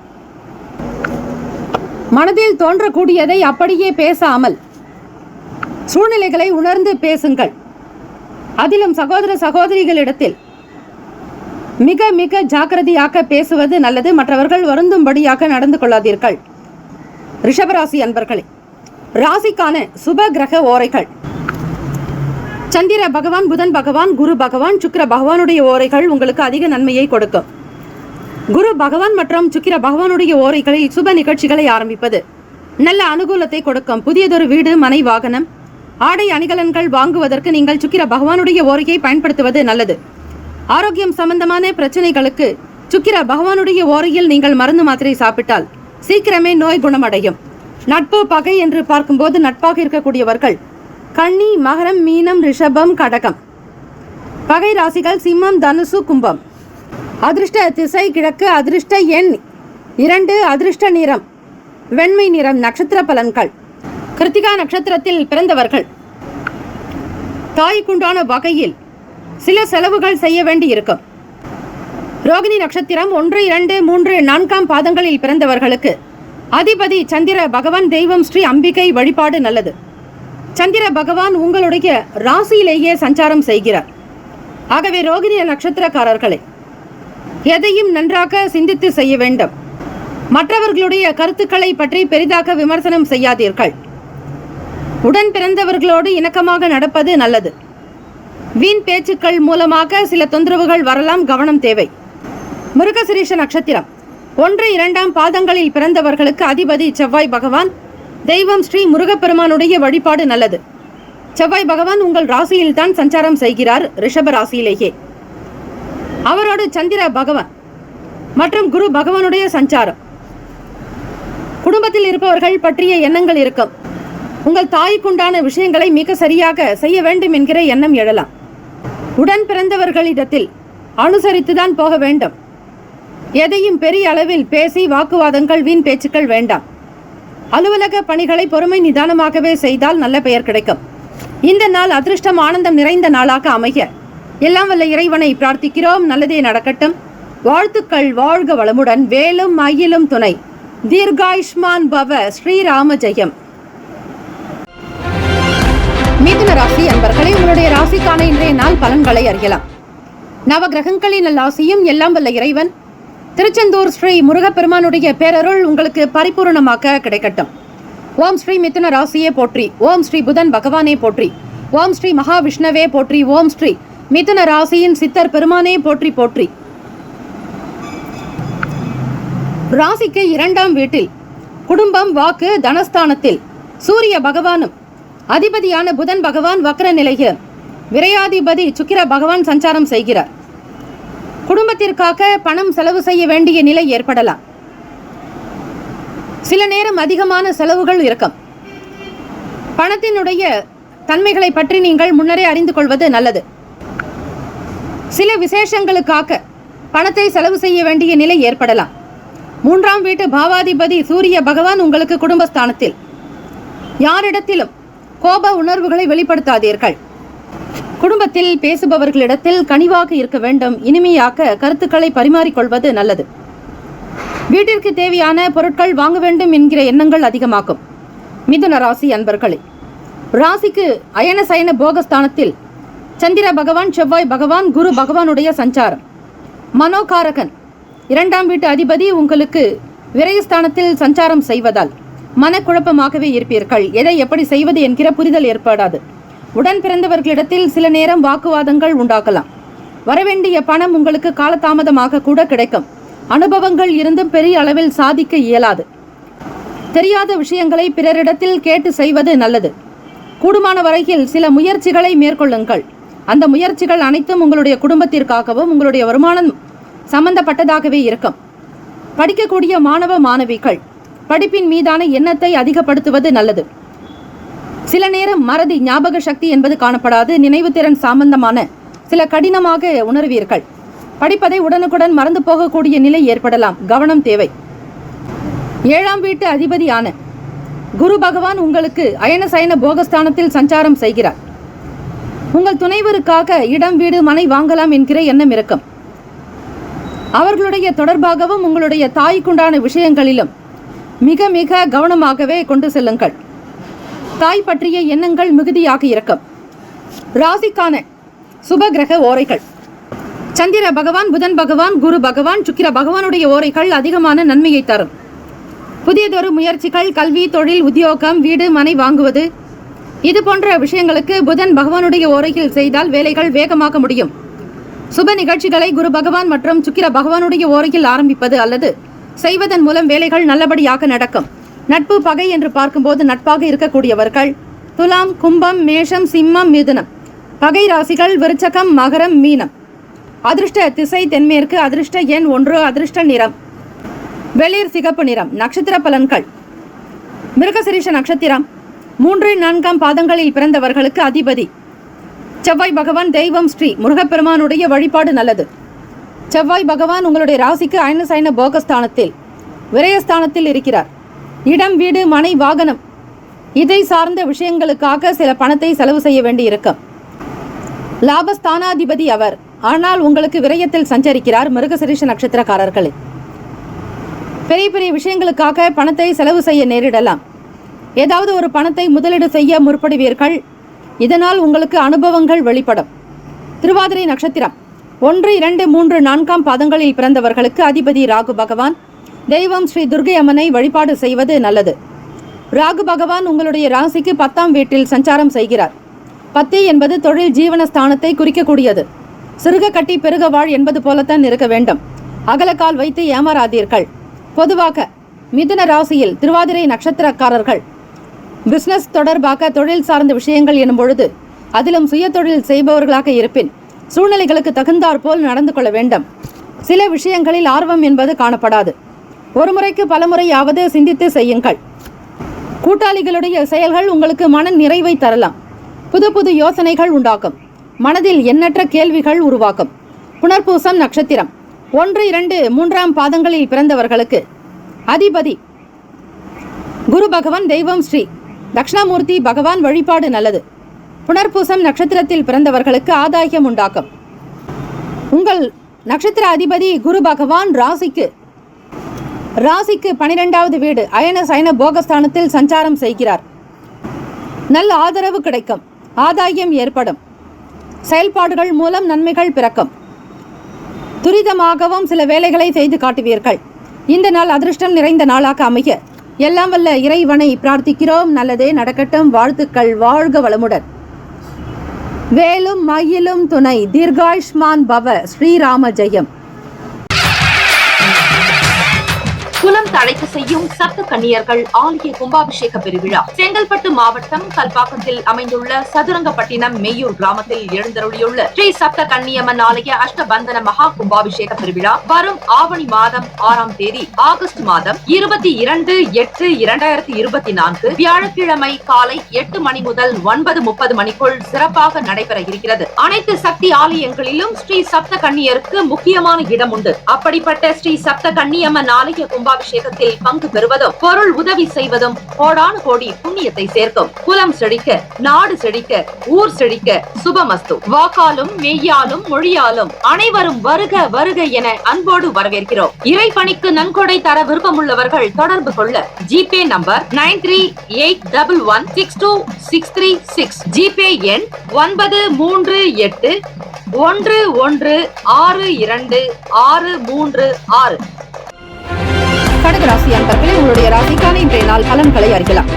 மனதில் தோன்றக்கூடியதை அப்படியே பேசாமல் சூழ்நிலைகளை உணர்ந்து பேசுங்கள். அதிலும் சகோதர சகோதரிகளிடத்தில் மிக மிக ஜாக்கிரதையாக பேசுவது நல்லது. மற்றவர்கள் வருந்தும்படியாக நடந்து கொள்ளாதீர்கள். ரிஷபராசி அன்பர்களே, ராசிக்கான சுப கிரக ஓரைகள். சந்திர பகவான் புதன் பகவான் குரு பகவான் சுக்கிர பகவானுடைய ஓரைகள் உங்களுக்கு அதிக நன்மையை கொடுக்கும். குரு பகவான் மற்றும் சுக்கிர பகவானுடைய ஓரைகளில் சுப நிகழ்ச்சிகளை ஆரம்பிப்பது நல்ல அனுகூலத்தை கொடுக்கும். புதியதொரு வீடு, மனை, வாகனம், ஆடை அணிகலன்கள் வாங்குவதற்கு நீங்கள் சுக்கிர பகவானுடைய ஓரையை பயன்படுத்துவது நல்லது. ஆரோக்கியம் சம்பந்தமான பிரச்சனைகளுக்கு சுக்கிர பகவானுடைய ஓரையில் நீங்கள் மருந்து மாத்திரை சாப்பிட்டால் சீக்கிரமே நோய் குணமடையும். நட்பு பகை என்று பார்க்கும்போது நட்பாக இருக்கக்கூடியவர்கள் கன்னி, மகரம், மீனம், ரிஷபம், கடகம். பகை ராசிகள் சிம்மம், தனுசு, கும்பம். அதிர்ஷ்ட திசை கிழக்கு. அதிர்ஷ்ட எண் 2. அதிர்ஷ்ட நிறம் வெண்மை நிறம். நட்சத்திர பலன்கள். கிருத்திகா நட்சத்திரத்தில் பிறந்தவர்கள் தாய்க்குண்டான வகையில் சில செலவுகள் செய்ய வேண்டி இருக்கும். ரோகிணி நட்சத்திரம் 1, 2, 3, 4ஆம் பாதங்களில் பிறந்தவர்களுக்கு அதிபதி சந்திர பகவான் தெய்வம் ஸ்ரீ அம்பிகை வழிபாடு நல்லது. சந்திர பகவான் உங்களுடைய ராசியிலேயே சஞ்சாரம் செய்கிறார். ஆகவே ரோகிணி நட்சத்திரக்காரர்களை எதையும் நன்றாக சிந்தித்து செய்ய வேண்டும். மற்றவர்களுடைய கருத்துக்களை பற்றி பெரிதாக விமர்சனம் செய்யாதீர்கள். உடன் பிறந்தவர்களோடு இணக்கமாக நடப்பது நல்லது. வீண் பேச்சுக்கள் மூலமாக சில தொந்தரவுகள் வரலாம். கவனம் தேவை. மிருகசிரீஷ நட்சத்திரம் 1, 2ஆம் பாதங்களில் பிறந்தவர்களுக்கு அதிபதி செவ்வாய் பகவான் தெய்வம் ஸ்ரீ முருகப்பெருமானுடைய வழிபாடு நல்லது. செவ்வாய் பகவான் உங்கள் ராசியில் தான் சஞ்சாரம் செய்கிறார். ரிஷப ராசியிலேயே அவரோடு சந்திர பகவான் மற்றும் குரு பகவானுடைய சஞ்சாரம். குடும்பத்தில் இருப்பவர்கள் பற்றிய எண்ணங்கள் இருக்கும். உங்கள் தாய்க்குண்டான விஷயங்களை மிக சரியாக செய்ய வேண்டும் என்கிற எண்ணம் எழலாம். உடன் பிறந்தவர்களிடத்தில் அனுசரித்துதான் போக வேண்டும். எதையும் பெரிய அளவில் பேசி வாக்குவாதங்கள், வீண் பேச்சுக்கள் வேண்டாம். அலுவலக பணிகளை பொறுமை நிதானமாகவே செய்தால் நல்ல பெயர் கிடைக்கும். இந்த நாள் அதிர்ஷ்டம் ஆனந்தம் நிறைந்த நாளாக அமைய எல்லாம் வல்ல இறைவனை பிரார்த்திக்கிறோம். நல்லதே நடக்கட்டும். வாழ்த்துக்கள். வாழ்க வளமுடன். வேலும் மயிலும் துணை. தீர்காயுஷ்மான் பவ. ஸ்ரீராம ஜெயம். மிதுன ராசி அன்பர்களே, உங்களுடைய ராசிக்கான இன்றைய நாள் பலன்களை அறியலாம். நவ கிரகங்களின் ஆசியும் எல்லாம் வல்ல இறைவன் திருச்செந்தூர் ஸ்ரீ முருகப்பெருமானுடைய பேரருள் உங்களுக்கு பரிபூர்ணமாக கிடைக்கட்டும். ஓம் ஸ்ரீ மிதுன ராசியே போற்றி. ஓம் ஸ்ரீ புதன் பகவானே போற்றி. ஓம் ஸ்ரீ மகாவிஷ்ணவே போற்றி. ஓம் ஸ்ரீ மிதுன ராசியின் சித்தர் பெருமானே போற்றி போற்றி. ராசிக்கு 2ஆம் வீட்டில் குடும்பம், வாக்கு, தனஸ்தானத்தில் சூரிய பகவானும் அதிபதியான புதன் பகவான் வக்ர நிலையில் விரையாதிபதி சுக்கிர பகவான் சஞ்சாரம் செய்கிறார். குடும்பத்திற்காக பணம் செலவு செய்ய வேண்டிய நிலை ஏற்படலாம். சில நேரம் அதிகமான செலவுகள் இருக்கும். பணத்தினுடைய தன்மைகளை பற்றி நீங்கள் முன்னரே அறிந்து கொள்வது நல்லது. சில விசேஷங்களுக்காக பணத்தை செலவு செய்ய வேண்டிய நிலை ஏற்படலாம். 3ஆம் வீட்டு பாவாதிபதி சூரிய பகவான் உங்களுக்கு குடும்பஸ்தானத்தில். யாரிடத்திலும் கோப உணர்வுகளை வெளிப்படுத்தாதீர்கள். குடும்பத்தில் பேசுபவர்களிடத்தில் கனிவாக இருக்க வேண்டும். இனிமையாக கருத்துக்களை பரிமாறிக்கொள்வது நல்லது. வீட்டிற்கு தேவையான பொருட்கள் வாங்க வேண்டும் என்கிற எண்ணங்கள் அதிகமாகும். மிதுன ராசி அன்பர்களே, ராசிக்கு அயன சயன போகஸ்தானத்தில் சந்திர பகவான், செவ்வாய் பகவான், குரு பகவானுடைய சஞ்சாரம். மனோகாரகன் 2ஆம் வீட்டு அதிபதி உங்களுக்கு விரயஸ்தானத்தில் சஞ்சாரம் செய்வதால் மனக்குழப்பமாகவே இருப்பீர்கள். எதை எப்படி செய்வது என்கிற புரிதல் ஏற்படாது. உடன் பிறந்தவர்களிடத்தில் சில நேரம் வாக்குவாதங்கள் உண்டாகலாம். வரவேண்டிய பணம் உங்களுக்கு காலதாமதமாக கூட கிடைக்கும். அனுபவங்கள் இருந்தும் பெரிய அளவில் சாதிக்க இயலாது. தெரியாத விஷயங்களை பிறரிடத்தில் கேட்டு செய்வது நல்லது. கூடுமான வரையில் சில முயற்சிகளை மேற்கொள்ளுங்கள். அந்த முயற்சிகள் அனைத்தும் உங்களுடைய குடும்பத்திற்காகவும் உங்களுடைய வருமானம் சம்பந்தப்பட்டதாகவே இருக்கும். படிக்கக்கூடிய மாணவ மாணவிகள் படிப்பின் மீதான எண்ணத்தை அதிகப்படுத்துவது நல்லது. சில நேரம் மறதி, ஞாபக சக்தி என்பது காணப்படாது. நினைவு திறன் சம்பந்தமான சில கடினமாக உணர்வீர்கள். படிப்பதை உடனுக்குடன் மறந்து போகக்கூடிய நிலை ஏற்படலாம். கவனம் தேவை. 7ஆம் வீட்டு அதிபதியான குரு பகவான் உங்களுக்கு அயன சயன போகஸ்தானத்தில் சஞ்சாரம் செய்கிறார். உங்கள் துணைவருக்காக இடம், வீடு, மனை வாங்கலாம் என்கிற எண்ணம் இருக்கும். அவர்களுடைய தொடர்பாகவும் உங்களுடைய தாய்க்குண்டான விஷயங்களிலும் மிக மிக கவனமாகவே கொண்டு செல்லுங்கள். தாய் பற்றிய எண்ணங்கள் மிகுதியாக இருக்கும். ராசிக்கான சுபகிரக ஓரைகள்: சந்திர பகவான், புதன் பகவான், குரு பகவான், சுக்கிர பகவானுடைய ஓரைகள் அதிகமான நன்மையை தரும். புதியதொரு முயற்சிகள், கல்வி, தொழில், உத்தியோகம், வீடு, மனை வாங்குவது, இது போன்ற விஷயங்களுக்கு புதன் பகவானுடைய ஓரையில் செய்தால் வேலைகள் வேகமாக முடியும். சுப நிகழ்ச்சிகளை குரு பகவான் மற்றும் சுக்கிர பகவானுடைய ஓரையில் ஆரம்பிப்பது அல்லது செய்வதன் மூலம் வேலைகள் நல்லபடியாக நடக்கும். நட்பு, பகை என்று பார்க்கும்போது நட்பாக இருக்கக்கூடியவர்கள் துலாம், கும்பம், மேஷம், சிம்மம், மிதுனம். பகை ராசிகள் விருச்சகம், மகரம், மீனம். அதிர்ஷ்ட திசை தென்மேற்கு. அதிர்ஷ்ட எண் 1. அதிர்ஷ்ட நிறம் வெளிர் சிகப்பு நிறம். நட்சத்திர பலன்கள்: மிருகசிரீஷ நட்சத்திரம் 3, 4ஆம் பாதங்களில் பிறந்தவர்களுக்கு அதிபதி செவ்வாய் பகவான். தெய்வம் ஸ்ரீ முருகப்பெருமானுடைய வழிபாடு நல்லது. செவ்வாய் பகவான் உங்களுடைய ராசிக்கு அயன சயன போகஸ்தானத்தில் விரயஸ்தானத்தில் இருக்கிறார். இடம், வீடு, மனை, வாகனம், இதை சார்ந்த விஷயங்களுக்காக சில பணத்தை செலவு செய்ய வேண்டி இருக்கும். லாபஸ்தானாதிபதி அவர், ஆனால் உங்களுக்கு விரயத்தில் சஞ்சரிக்கிறார். மிருகசிரீஷ நட்சத்திரக்காரர்களே, பெரிய பெரிய விஷயங்களுக்காக பணத்தை செலவு செய்ய நேரிடலாம். ஏதாவது ஒரு பணத்தை முதலீடு செய்ய முற்படுவீர்கள். இதனால் உங்களுக்கு அனுபவங்கள் வெளிப்படும். திருவாதிரை நட்சத்திரம் 1, 2, 3, 4ஆம் பாதங்களில் பிறந்தவர்களுக்கு அதிபதி ராகு பகவான். தெய்வம் ஸ்ரீ துர்க்கை அம்மனை வழிபாடு செய்வது நல்லது. ராகு பகவான் உங்களுடைய ராசிக்கு 10ஆம் வீட்டில் சஞ்சாரம் செய்கிறார். 10 என்பது தொழில் ஜீவனஸ்தானத்தை குறிக்கக்கூடியது. சிறுக கட்டி பெருக வாழ் என்பது போலத்தான் இருக்க வேண்டும். அகலக்கால் வைத்து ஏமாறாதீர்கள். பொதுவாக மிதுன ராசியில் திருவாதிரை நட்சத்திரக்காரர்கள் பிசினஸ் தொடர்பாக தொழில் சார்ந்த விஷயங்கள் எனும் பொழுது அதிலும் சுய தொழில் செய்பவர்களாக இருப்பின் சூழ்நிலைகளுக்கு தகுந்தாற் போல் நடந்து கொள்ள வேண்டும். சில விஷயங்களில் ஆர்வம் என்பது காணப்படாது. ஒரு முறைக்கு பலமுறையாவது சிந்தித்து செய்யுங்கள். கூட்டாளிகளுடைய செயல்கள் உங்களுக்கு மன நிறைவை தரலாம். புது புது யோசனைகள் உண்டாக்கும். மனதில் எண்ணற்ற கேள்விகள் உருவாக்கும். புனர்பூசம் நட்சத்திரம் 1, 2, 3ஆம் பாதங்களில் பிறந்தவர்களுக்கு அதிபதி குரு பகவான். தெய்வம் ஸ்ரீ தட்சிணாமூர்த்தி பகவான் வழிபாடு நல்லது. புனர்பூசம் நட்சத்திரத்தில் பிறந்தவர்களுக்கு ஆதாயம் உண்டாக்கும். உங்கள் நட்சத்திர அதிபதி குரு பகவான் ராசிக்கு 12வது வீடு அயன சயன போகஸ்தானத்தில் சஞ்சாரம் செய்கிறார். நல்ல ஆதரவு கிடைக்கும். ஆதாயம் ஏற்படும். செயல்பாடுகள் மூலம் நன்மைகள் பிறக்கும். துரிதமாகவும் சில வேலைகளை செய்து காட்டுவீர்கள். இந்த நாள் அதிர்ஷ்டம் நிறைந்த நாளாக அமைய எல்லாம் வல்ல இறைவனை பிரார்த்திக்கிறோம். நல்லதே நடக்கட்டும். வாழ்த்துக்கள். வாழ்க வளமுடன். வேலும் மயிலும் துணை. தீர்காயுஷ்மான் பவ. ஸ்ரீராம ஜெயம். குலம் தழைக்க செய்யும் சப்த கன்னியர்கள் ஆலய கும்பாபிஷேக பெருவிழா செங்கல்பட்டு மாவட்டம் கல்பாக்கத்தில் அமைந்துள்ள சதுரங்கப்பட்டினம் மெய்யூர் கிராமத்தில் எழுந்தருளியுள்ள ஸ்ரீ சப்த கன்னியம்மன் ஆலய அஷ்டபந்தன மகா கும்பாபிஷேக பெருவிழா வரும் ஆவணி மாதம் 6ஆம் தேதி ஆகஸ்ட் மாதம் 22/8/2024 வியாழக்கிழமை காலை 8 மணி முதல் 9:30 மணிக்குள் சிறப்பாக நடைபெற இருக்கிறது. அனைத்து சக்தி ஆலயங்களிலும் ஸ்ரீ சப்த கன்னியருக்கு முக்கியமான இடம் உண்டு. அப்படிப்பட்ட ஸ்ரீ சப்த கன்னியம்மன் ஆலய கும்பாபிஷேகத்தில் பங்கு பெறுவதும் பொருள் உதவி செய்வதும் கோடானு கோடி புண்ணியத்தை சேர்க்கும். குலம் செழிக்க, நாடு செழிக்க, ஊர் செழிக்க சுபமஸ்து. வாக்காலும் மெய்யாலும் மொழியாலும் அனைவரும் வருக வருக என அன்போடு வரவேற்கிறோம். இறைப்பணிக்கு நன்கொடை தர விருப்பமுள்ளவர்கள் தொடர்பு கொள்ள ஜிபே நம்பர் 9381162636, ஜிபே எண் 93811626336. கடகராசி அன்பர்களே, உங்களுடைய ராசிக்கான இன்றைய நாள் பலன்களை அறியலாம்.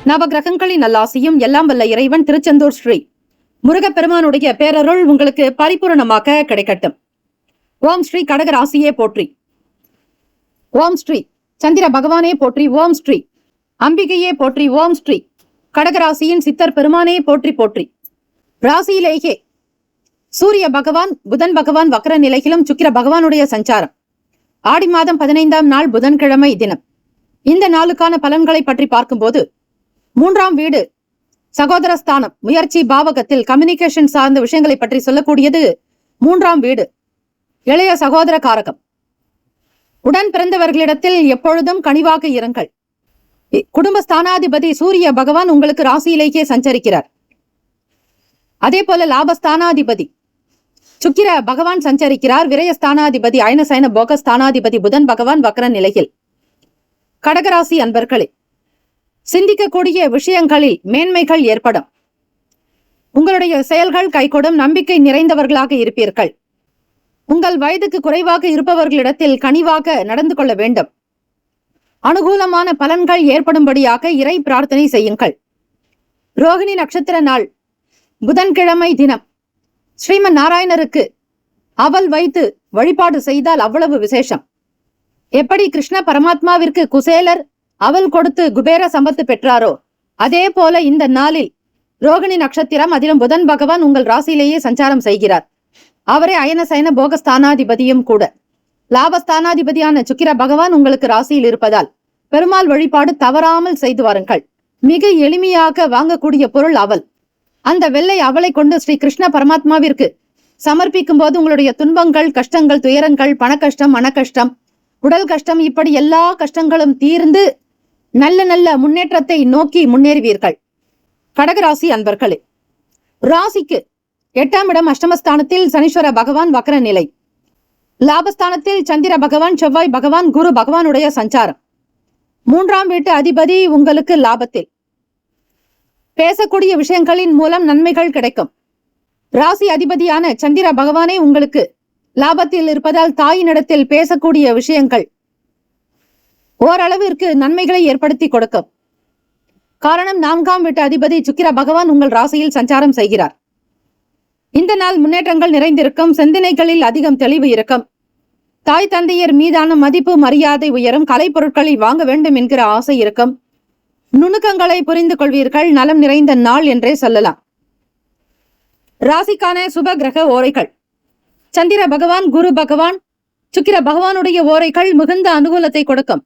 நவகிரகங்களின் நல்லாசியும் எல்லாம் வல்ல இறைவன் திருச்செந்தூர் ஸ்ரீ முருகப்பெருமானுடைய பேரருள் உங்களுக்கு பரிபூரணமாக கிடைக்கட்டும். ஓம் ஸ்ரீ கடகராசியே போற்றி, ஓம் ஸ்ரீ சந்திர பகவானே போற்றி, ஓம் ஸ்ரீ அம்பிகையே போற்றி, ஓம் ஸ்ரீ கடகராசியின் சித்தர் பெருமானே போற்றி போற்றி. ராசியிலேயே சூரிய பகவான், புதன் பகவான் வக்ர நிலையிலும் சுக்கிர பகவானுடைய சஞ்சாரம். ஆடி மாதம் 15ஆம் நாள் புதன்கிழமை தினம். இந்த நாளுக்கான பலன்களை பற்றி பார்க்கும்போது 3ஆம் வீடு சகோதரஸ்தானம், முயற்சி பாவகத்தில் கம்யூனிகேஷன் சார்ந்த விஷயங்களை பற்றி சொல்லக்கூடியது 3ஆம் வீடு. இளைய சகோதர காரகம். உடன் பிறந்தவர்களிடத்தில் எப்பொழுதும் கனிவாக இருங்கள். குடும்பஸ்தானாதிபதி சூரிய பகவான் உங்களுக்கு ராசியிலேயே சஞ்சரிக்கிறார். அதே போல லாபஸ்தானாதிபதி சுக்கிர பகவான் சஞ்சரிக்கிறார். விரயஸ்தானாதிபதி அயனசயன போகஸ்தானாதிபதி புதன் பகவான் வக்ர நிலையில். கடகராசி அன்பர்களே, சிந்திக்கக்கூடிய விஷயங்களில் மேன்மைகள் ஏற்படும். உங்களுடைய செயல்கள் கைகூடும். நம்பிக்கை நிறைந்தவர்களாக இருப்பீர்கள். உங்கள் வயதுக்கு குறைவாக இருப்பவர்களிடத்தில் கனிவாக நடந்து கொள்ள வேண்டும். அனுகூலமான பலன்கள் ஏற்படும்படியாக இறை பிரார்த்தனை செய்யுங்கள். ரோகிணி நட்சத்திர நாள் புதன்கிழமை தினம். ஸ்ரீமன் நாராயணருக்கு அவல் வைத்து வழிபாடு செய்தால் அவ்வளவு விசேஷம். எப்படி கிருஷ்ண பரமாத்மாவிற்கு குசேலர் அவல் கொடுத்து குபேர சம்பத்து பெற்றாரோ, அதே போல இந்த நாளில் ரோகிணி நட்சத்திரம், அதிலும் புதன் பகவான் உங்கள் ராசியிலேயே சஞ்சாரம் செய்கிறார். அவரே அயனசயன போகஸ்தானாதிபதியும் கூட. லாபஸ்தானாதிபதியான சுக்கிர பகவான் உங்களுக்கு ராசியில் இருப்பதால் பெருமாள் வழிபாடு தவறாமல் செய்து வாருங்கள். மிக எளிமையாக வாங்கக்கூடிய பொருள் அவல். அந்த வெள்ளை அவளை கொண்டு ஸ்ரீ கிருஷ்ண பரமாத்மாவிற்கு சமர்ப்பிக்கும் போது உங்களுடைய துன்பங்கள், கஷ்டங்கள், துயரங்கள், பண கஷ்டம், மன கஷ்டம், உடல் கஷ்டம், இப்படி எல்லா கஷ்டங்களும் தீர்ந்து நல்ல நல்ல முன்னேற்றத்தை நோக்கி முன்னேறுவீர்கள். கடகராசி அன்பர்களே, ராசிக்கு 8ஆம் இடம் அஷ்டமஸ்தானத்தில் சனீஸ்வர பகவான் வக்ர நிலை. லாபஸ்தானத்தில் சந்திர பகவான், செவ்வாய் பகவான், குரு பகவானுடைய சஞ்சாரம். 3ஆம் வீட்டு அதிபதி உங்களுக்கு லாபத்தில். பேசக்கூடிய விஷயங்களின் மூலம் நன்மைகள் கிடைக்கும். ராசி அதிபதியான சந்திர பகவானே உங்களுக்கு லாபத்தில் இருப்பதால் தாயினிடத்தில் பேசக்கூடிய விஷயங்கள் ஓரளவிற்கு நன்மைகளை ஏற்படுத்தி கொடுக்கும். காரணம், 4ஆம் வீட்டு அதிபதி சுக்கிர பகவான் உங்கள் ராசியில் சஞ்சாரம் செய்கிறார். இந்த நாள் முன்னேற்றங்கள் நிறைந்திருக்கும். சிந்தனைகளில் அதிகம் தெளிவு இருக்கும். தாய் தந்தையர் மீதான மதிப்பு மரியாதை உயரும். கலைப்பொருட்களை வாங்க வேண்டும் என்கிற ஆசை இருக்கும். நுணுக்கங்களை புரிந்து கொள்வீர்கள். நலம் நிறைந்த நாள் என்றே சொல்லலாம். ராசிக்கான சுப கிரக ஓரைகள். சந்திர பகவான், குரு பகவான், சுக்கிர பகவானுடைய ஓரைகள் மிகுந்த அனுகூலத்தை கொடுக்கும்.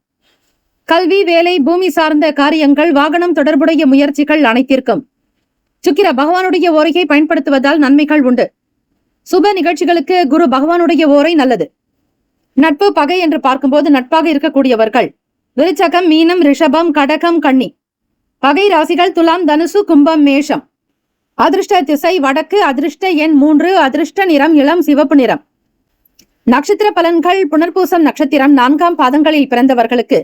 கல்வி, வேலை, பூமி சார்ந்த காரியங்கள், வாகனம் தொடர்புடைய முயற்சிகள் அனைத்திற்கும் சுக்கிர பகவானுடைய ஓரையை பயன்படுத்துவதால் நன்மைகள் உண்டு. சுப நிகழ்ச்சிகளுக்கு குரு பகவானுடைய ஓரை நல்லது. நட்பு, பகை என்று பார்க்கும்போது நட்பாக இருக்கக்கூடியவர்கள் விருச்சகம், மீனம், ரிஷபம், கடகம், கன்னி. பகை ராசிகள் துலாம், தனுசு, கும்பம், மேஷம். அதிர்ஷ்ட திசை வடக்கு. அதிர்ஷ்ட எண் 3. அதிர்ஷ்ட நிறம் இளம் சிவப்பு நிறம். நட்சத்திர பலன்கள். புனர்பூசம் நட்சத்திரம் 4ஆம் பாதங்களில் பிறந்தவர்களுக்கு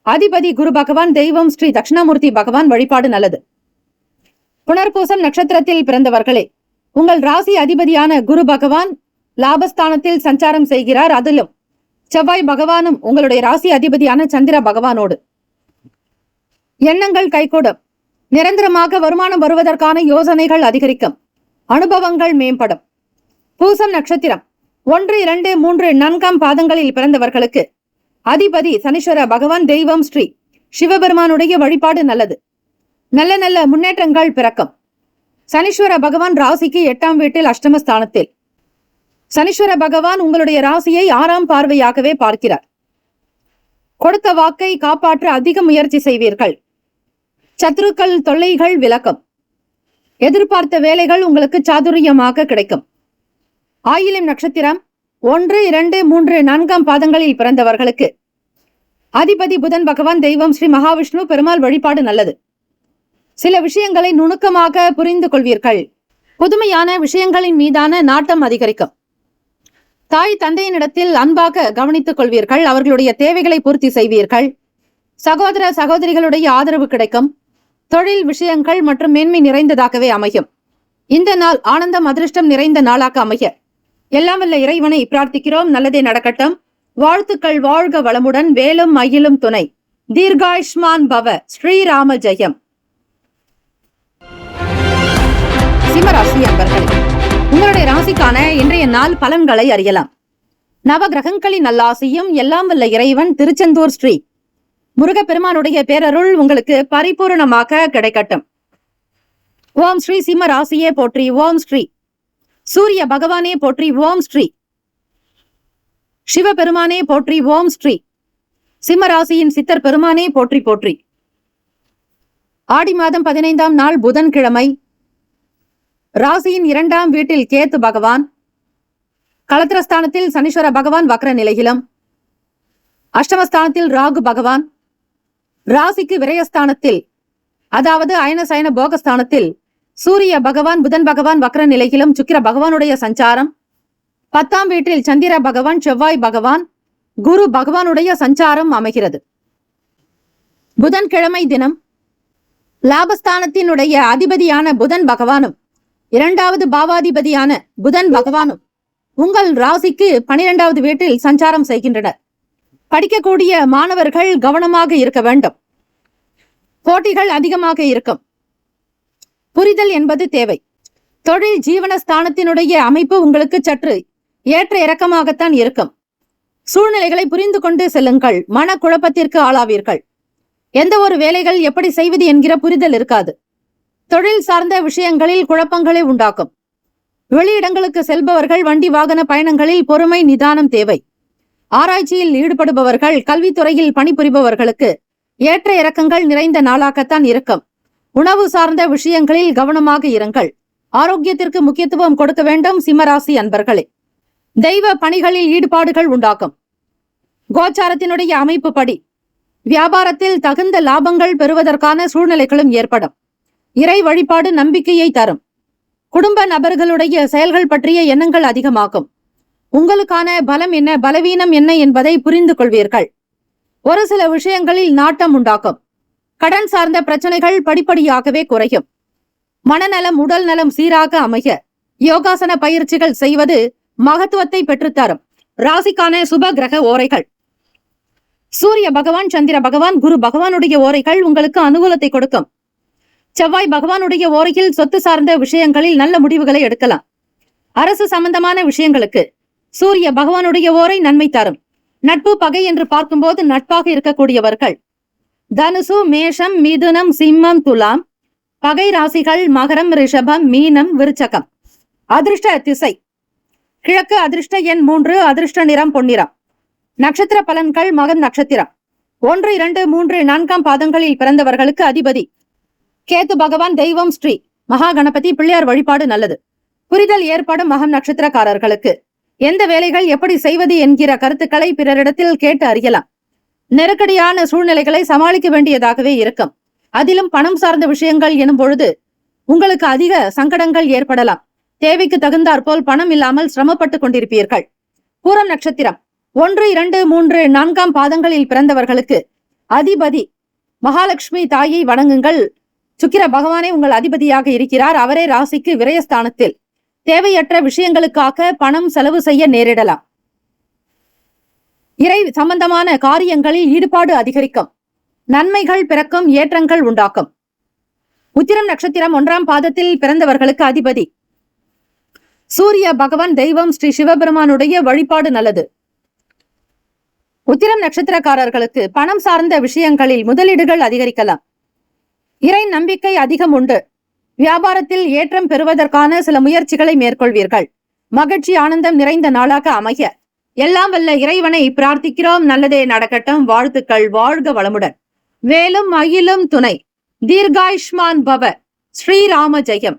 அதிபதி குரு பகவான், தெய்வம் ஸ்ரீ தட்சிணாமூர்த்தி பகவான் வழிபாடு நல்லது. புனர்பூசம் நட்சத்திரத்தில் பிறந்தவர்களே, உங்கள் ராசி அதிபதியான குரு பகவான் லாபஸ்தானத்தில் சஞ்சாரம் செய்கிறார். அதிலும் செவ்வாய் பகவானும் உங்களுடைய ராசி அதிபதியான சந்திர பகவானோடு. எண்ணங்கள் கைகூடும். நிரந்தரமாக வருமானம் வருவதற்கான யோசனைகள் அதிகரிக்கும். அனுபவங்கள் மேம்படும். பூசம் நட்சத்திரம் 1, 2, 3, 4ஆம் பாதங்களில் பிறந்தவர்களுக்கு அதிபதி சனீஸ்வர பகவான் தெய்வம் ஸ்ரீ சிவபெருமானுடைய வழிபாடு நல்லது. நல்ல நல்ல முன்னேற்றங்கள் பிறக்கும். சனீஸ்வர பகவான் ராசிக்கு 8ஆம் வீட்டில் அஷ்டமஸ்தானத்தில். சனீஸ்வர பகவான் உங்களுடைய ராசியை 6ஆம் பார்வையாகவே பார்க்கிறார். கொடுத்த வாக்கை காப்பாற்ற அதிக முயற்சி செய்வீர்கள். சத்துருக்கள் தொல்லைகள் விலக்கும். எதிர்பார்த்த வேலைகள் உங்களுக்கு சாதுரியமாக கிடைக்கும். ஆயிலம் நட்சத்திரம் 1, 2, 3, 4ஆம் பாதங்களில் பிறந்தவர்களுக்கு அதிபதி புதன் பகவான் தெய்வம் ஸ்ரீ மகாவிஷ்ணு பெருமாள் வழிபாடு நல்லது. சில விஷயங்களை நுணுக்கமாக புரிந்து கொள்வீர்கள். புதுமையான விஷயங்களின் மீதான நாட்டம் அதிகரிக்கும். தாய் தந்தையினிடத்தில் அன்பாக கவனித்துக் கொள்வீர்கள். அவர்களுடைய தேவைகளை பூர்த்தி செய்வீர்கள். சகோதர சகோதரிகளுடைய ஆதரவு கிடைக்கும். தொழில் விஷயங்கள் மற்றும் மேன்மை நிறைந்ததாகவே அமையும். இந்த நாள் ஆனந்தம் அதிர்ஷ்டம் நிறைந்த நாளாக அமைய எல்லாம் வல்ல இறைவனை பிரார்த்திக்கிறோம். நல்லதே நடக்கட்டும். வாழ்த்துக்கள். வாழ்க வளமுடன். வேலும் மயிலும் துணை. தீர்காயுஷ்மான் பவ. ஸ்ரீராம ஜெயம். சிம்மராசி அன்பர்களே, உங்களுடைய ராசிக்கான இன்றைய நாள் பலன்களை அறியலாம். நவ கிரகங்களின் நல்லாசியும் எல்லாம் வல்ல இறைவன் திருச்செந்தூர் ஸ்ரீ முருகப்பெருமானுடைய பேரருள் உங்களுக்கு பரிபூரணமாக கிடைக்கட்டும். ஓம் ஸ்ரீ சிம்ம ராசியே போற்றி. ஓம் ஸ்ரீ சூரிய பகவானே போற்றி. ஓம் ஸ்ரீ சிவபெருமானே போற்றி. ஓம் ஸ்ரீ சிம்ம ராசியின் சித்தர் பெருமானே போற்றி போற்றி. ஆடி மாதம் 15ஆம் நாள் புதன்கிழமை. ராசியின் 2ஆம் வீட்டில் கேத்து பகவான், களத்திரஸ்தானத்தில் சனீஸ்வர பகவான் வக்ர நிலையிலும், அஷ்டமஸ்தானத்தில் ராகு பகவான், ராசிக்கு விரயஸ்தானத்தில் அதாவது அயன சயன போகஸ்தானத்தில் சூரிய பகவான் புதன் பகவான் வக்ர நிலையிலும், சுக்கிர பகவானுடைய சஞ்சாரம், 10ஆம் வீட்டில் சந்திர பகவான் செவ்வாய் பகவான் குரு பகவானுடைய சஞ்சாரம் அமைகிறது. புதன்கிழமை தினம் லாபஸ்தானத்தினுடைய அதிபதியான புதன் பகவானும் 2வது பாவாதிபதியான புதன் பகவானும் உங்கள் ராசிக்கு 12வது வீட்டில் சஞ்சாரம் செய்கின்றனர். படிக்கக்கூடிய மாணவர்கள் கவனமாக இருக்க வேண்டும். போட்டிகள் அதிகமாக இருக்கும். புரிதல் என்பது தேவை. தொழில் ஜீவனஸ்தானத்தினுடைய அமைப்பு உங்களுக்கு சற்று ஏற்ற இறக்கமாகத்தான் இருக்கும். சூழ்நிலைகளை புரிந்து கொண்டு செல்லுங்கள். மனக்குழப்பத்திற்கு ஆளாவீர்கள். எந்த ஒரு வேலைகள் எப்படி செய்வது என்கிற புரிதல் இருக்காது. தொழில் சார்ந்த விஷயங்களில் குழப்பங்களை உண்டாக்கும். வெளியிடங்களுக்கு செல்பவர்கள் வண்டி வாகன பயணங்களில் பொறுமை நிதானம் தேவை. ஆராய்ச்சியில் ஈடுபடுபவர்கள் கல்வித்துறையில் பணிபுரிபவர்களுக்கு ஏற்ற இறக்கங்கள் நிறைந்த நாளாகத்தான் இருக்கும். உணவு சார்ந்த விஷயங்களில் கவனமாக இருங்கள். ஆரோக்கியத்திற்கு முக்கியத்துவம் கொடுக்க வேண்டும். சிம்மராசி அன்பர்களே, தெய்வ பணிகளில் ஈடுபாடுகள் உண்டாக்கும். கோச்சாரத்தினுடைய அமைப்பு படி வியாபாரத்தில் தகுந்த லாபங்கள் பெறுவதற்கான சூழ்நிலைகளும் ஏற்படும். இறை வழிபாடு நம்பிக்கையை தரும். குடும்ப நபர்களுடைய செயல்கள் பற்றிய எண்ணங்கள் அதிகமாகும். உங்களுக்கான பலம் என்ன பலவீனம் என்ன என்பதை புரிந்து கொள்வீர்கள். ஒரு சில விஷயங்களில் நாட்டம் உண்டாக்கும். கடன் சார்ந்த பிரச்சனைகள் படிப்படியாகவே குறையும். மனநலம் உடல் நலம் சீராக அமைய யோகாசன பயிற்சிகள் செய்வது மகத்துவத்தை பெற்றுத்தரும். ராசிக்கான சுப கிரக ஓரைகள். சூரிய பகவான் சந்திர பகவான் குரு பகவானுடைய ஓரைகள் உங்களுக்கு அனுகூலத்தை கொடுக்கும். செவ்வாய் பகவானுடைய ஓரையில் சொத்து சார்ந்த விஷயங்களில் நல்ல முடிவுகளை எடுக்கலாம். அரசு சம்பந்தமான விஷயங்களுக்கு சூரிய பகவானுடைய ஓரை நன்மை தரும். நட்பு பகை என்று பார்க்கும்போது நட்பாக இருக்கக்கூடியவர்கள் தனுசு மேஷம் மிதுனம் சிம்மம் துலாம். பகை ராசிகள் மகரம் ரிஷபம் மீனம் விருச்சகம். அதிர்ஷ்ட திசை கிழக்கு. அதிர்ஷ்ட எண் 3. அதிர்ஷ்ட நிறம் பொன்னிறம். நட்சத்திர பலன்கள் மகன் நட்சத்திரம் 1, 2, 3, 4ஆம் பாதங்களில் பிறந்தவர்களுக்கு அதிபதி கேத்து பகவான் தெய்வம் ஸ்ரீ மகா கணபதி பிள்ளையார் வழிபாடு நல்லது. புரிதல் ஏற்படும் மகம் நட்சத்திரக்காரர்களுக்கு எந்த வேலைகள் எப்படி செய்வது என்கிற கருத்துக்களை பிறரிடத்தில் கேட்டு அறியலாம். நெருக்கடியான சூழ்நிலைகளை சமாளிக்க வேண்டியதாகவே இருக்கும். அதிலும் பணம் சார்ந்த விஷயங்கள் எனும் பொழுது உங்களுக்கு அதிக சங்கடங்கள் ஏற்படலாம். தேவைக்கு தகுந்தாற்போல் பணம் இல்லாமல் சிரமப்பட்டு கொண்டிருப்பீர்கள். பூரம் நட்சத்திரம் 1, 2, 3, 4ஆம் பாதங்களில் பிறந்தவர்களுக்கு அதிபதி மகாலட்சுமி தாயை வணங்குங்கள். சுக்கிர பகவானே உங்கள் அதிபதியாக இருக்கிறார். அவரே ராசிக்கு விரயஸ்தானத்தில். தேவையற்ற விஷயங்களுக்காக பணம் செலவு செய்ய நேரிடலாம். இறை சம்பந்தமான காரியங்களில் ஈடுபாடு அதிகரிக்கும். நன்மைகள் பிறக்கும். ஏற்றங்கள் உண்டாக்கும். உத்திரம் நட்சத்திரம் 1ஆம் பாதத்தில் பிறந்தவர்களுக்கு அதிபதி சூரிய பகவான் தெய்வம் ஸ்ரீ சிவபெருமானுடைய வழிபாடு நல்லது. உத்திரம் நட்சத்திரக்காரர்களுக்கு பணம் சார்ந்த விஷயங்களில் முதலீடுகள் அதிகரிக்கலாம். இறை நம்பிக்கை அதிகம் உண்டு. வியாபாரத்தில் ஏற்றம் பெறுவதற்கான சில முயற்சிகளை மேற்கொள்வீர்கள். மகிழ்ச்சி ஆனந்தம் நிறைந்த நாளாக அமைய எல்லாம் வல்ல இறைவனை பிரார்த்திக்கிறோம். நல்லதே நடக்கட்டும். வாழ்த்துக்கள். வாழ்க வளமுடன். வேலும் மயிலும் துணை. தீர்காயுஷ்மான் பவ. ஸ்ரீராம ஜெயம்.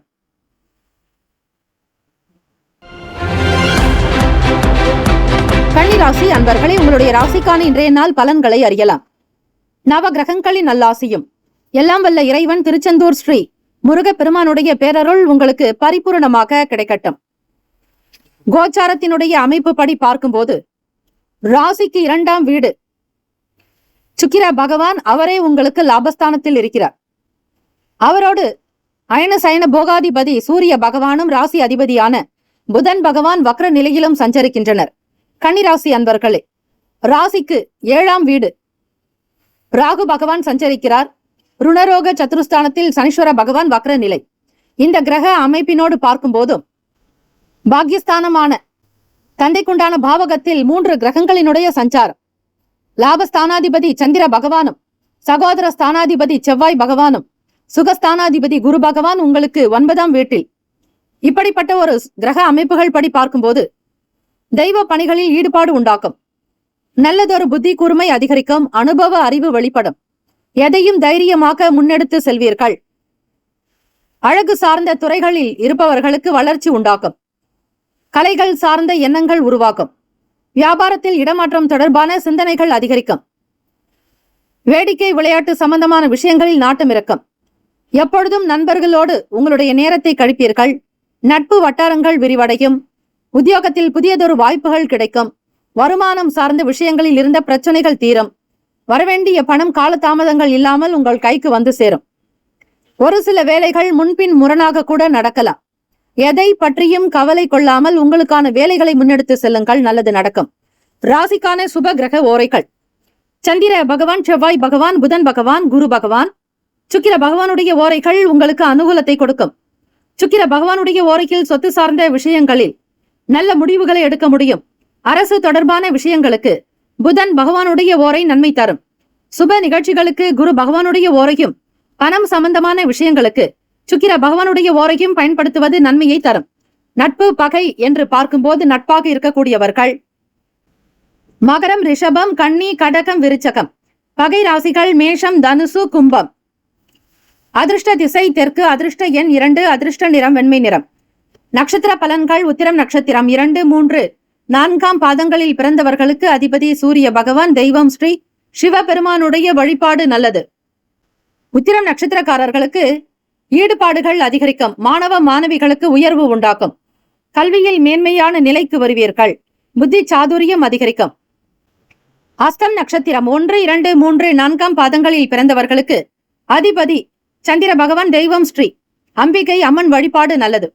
கன்னிராசி அன்பர்களே, உங்களுடைய ராசிக்கான இன்றைய நாள் பலன்களை அறியலாம். நவ கிரகங்களின் நல்லாசியும் எல்லாம் வல்ல இறைவன் திருச்செந்தூர் ஸ்ரீ முருகப்பெருமானுடைய பேரருள் உங்களுக்கு பரிபூரணமாக கிடைக்கட்டும். கோச்சாரத்தினுடைய அமைப்பு படி பார்க்கும்போது ராசிக்கு 2ஆம் வீடு சுக்கிர பகவான், அவரே உங்களுக்கு லாபஸ்தானத்தில் இருக்கிறார். அவரோடு அயன சயன போகாதிபதி சூரிய பகவானும் ராசி அதிபதியான புதன் பகவான் வக்ர நிலையிலும் சஞ்சரிக்கின்றனர். கன்னிராசி அன்பர்களே, ராசிக்கு 7ஆம் வீடு ராகு பகவான் சஞ்சரிக்கிறார். ருணரோக சத்துருஸ்தானத்தில் சனீஸ்வர பகவான் வக்ர நிலை. இந்த கிரக அமைப்பினோடு பார்க்கும் போதும் பாக்யஸ்தானமான தந்தைக்குண்டான பாவகத்தில் 3 கிரகங்களினுடைய சஞ்சாரம். லாபஸ்தானாதிபதி சந்திர பகவானும் சகோதர ஸ்தானாதிபதி செவ்வாய் பகவானும் சுகஸ்தானாதிபதி குரு பகவான் உங்களுக்கு 9ஆம் வீட்டில். இப்படிப்பட்ட ஒரு கிரக அமைப்புகள் படி பார்க்கும்போது தெய்வ பணிகளில் ஈடுபாடு உண்டாக்கும். நல்லதொரு புத்தி கூர்மை அதிகரிக்கும். அனுபவ அறிவு வெளிப்படும். எதையும் தைரியமாக முன்னெடுத்து செல்வீர்கள். அழகு சார்ந்த துறைகளில் இருப்பவர்களுக்கு வளர்ச்சி உண்டாக்கும். கலைகள் சார்ந்த எண்ணங்கள் உருவாக்கும். வியாபாரத்தில் இடமாற்றம் தொடர்பான சிந்தனைகள் அதிகரிக்கும். வேடிக்கை விளையாட்டு சம்பந்தமான விஷயங்களில் நாட்டம் இருக்கும். எப்பொழுதும் நண்பர்களோடு உங்களுடைய நேரத்தை கழிப்பீர்கள். நட்பு வட்டாரங்கள் விரிவடையும். உத்தியோகத்தில் புதியதொரு வாய்ப்புகள் கிடைக்கும். வருமானம் சார்ந்த விஷயங்களில் இருந்த பிரச்சனைகள் தீரும். வரவேண்டிய பணம் காலதாமதங்கள் இல்லாமல் உங்கள் கைக்கு வந்து சேரும். ஒரு சில வேலைகள் முன்பின் முரணாக கூட நடக்கலாம். எதை பற்றியும் கவலை கொள்ளாமல் உங்களுக்கான வேலைகளை முன்னெடுத்து செல்லுங்கள். நல்லது நடக்கும். ராசிக்கான சுப கிரக ஓரைகள். சந்திர பகவான், செவ்வாய் பகவான், புதன் பகவான், குரு பகவான், சுக்கிர பகவானுடைய ஓரைகள் உங்களுக்கு அனுகூலத்தை கொடுக்கும். சுக்கிர பகவானுடைய ஓரையில் சொத்து சார்ந்த விஷயங்களில் நல்ல முடிவுகளை எடுக்க முடியும். அரசு தொடர்பான விஷயங்களுக்கு புதன் பகவானுடைய ஓரை நன்மை தரும். சுப நிகழ்ச்சிகளுக்கு குரு பகவானுடைய ஓரையும், பணம் சம்பந்தமான விஷயங்களுக்கு சுக்கிர பகவானுடைய ஓரையும் பயன்படுத்துவது நன்மையை தரும். நட்பு பகை என்று பார்க்கும்போது நட்பாக இருக்கக்கூடியவர்கள் மகரம், ரிஷபம், கன்னி, கடகம், விருச்சகம். பகை ராசிகள் மேஷம், தனுசு, கும்பம். அதிர்ஷ்ட திசை தெற்கு. அதிர்ஷ்ட எண் 2. அதிர்ஷ்ட நிறம் வெண்மை நிறம். நட்சத்திர பலன்கள். உத்திரம் நட்சத்திரம் 2, 3, 4ஆம் பாதங்களில் பிறந்தவர்களுக்கு அதிபதி சூரிய பகவான். தெய்வம் ஸ்ரீ சிவபெருமானுடைய வழிபாடு நல்லது. உத்திரம் நட்சத்திரக்காரர்களுக்கு ஈடுபாடுகள் அதிகரிக்கும். மாணவ மாணவிகளுக்கு உயர்வு உண்டாக்கும். கல்வியில் மேன்மையான நிலைக்கு வருவீர்கள். புத்தி சாதுரியம் அதிகரிக்கும். அஸ்தம் நட்சத்திரம் 1, 2, 3, 4ஆம் பாதங்களில் பிறந்தவர்களுக்கு அதிபதி சந்திர பகவான். தெய்வம் ஸ்ரீ அம்பிகை அம்மன் வழிபாடு நல்லது.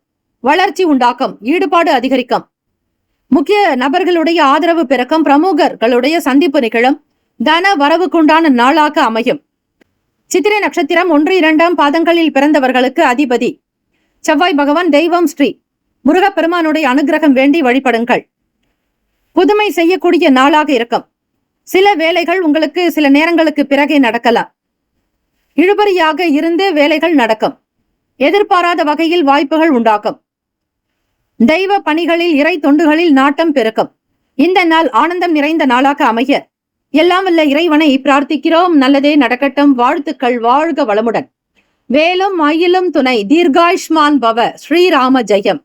வளர்ச்சி உண்டாக்கும். ஈடுபாடு அதிகரிக்கும். முக்கிய நபர்களுடைய ஆதரவு பிறக்கும். பிரமுகர்களுடைய சந்திப்பு நிகழும். தன வரவுக்குண்டான நாளாக அமையும். சித்திரை நட்சத்திரம் 1, 2ஆம் பாதங்களில் பிறந்தவர்களுக்கு அதிபதி செவ்வாய் பகவான். தெய்வம் ஸ்ரீ முருகப்பெருமானுடைய அனுகிரகம் வேண்டி வழிபடுங்கள். புதுமை செய்யக்கூடிய நாளாக இருக்கும். சில வேலைகள் உங்களுக்கு சில நேரங்களுக்கு பிறகே நடக்கலாம். இழுபறியாக இருந்து வேலைகள் நடக்கும். எதிர்பாராத வகையில் வாய்ப்புகள் உண்டாக்கும். தெய்வ பணிகளில் இறை தொண்டுகளில் நாட்டம் பெருக்கும். இந்த நாள் ஆனந்தம் நிறைந்த நாளாக அமைய எல்லாம் வல்ல இறைவனை பிரார்த்திக்கிறோம். நல்லதே நடக்கட்டும். வாழ்த்துக்கள். வாழ்க வளமுடன். வேலும் மயிலும் துணை. தீர்காயுஷ்மான் பவ. ஸ்ரீராம ஜெயம்.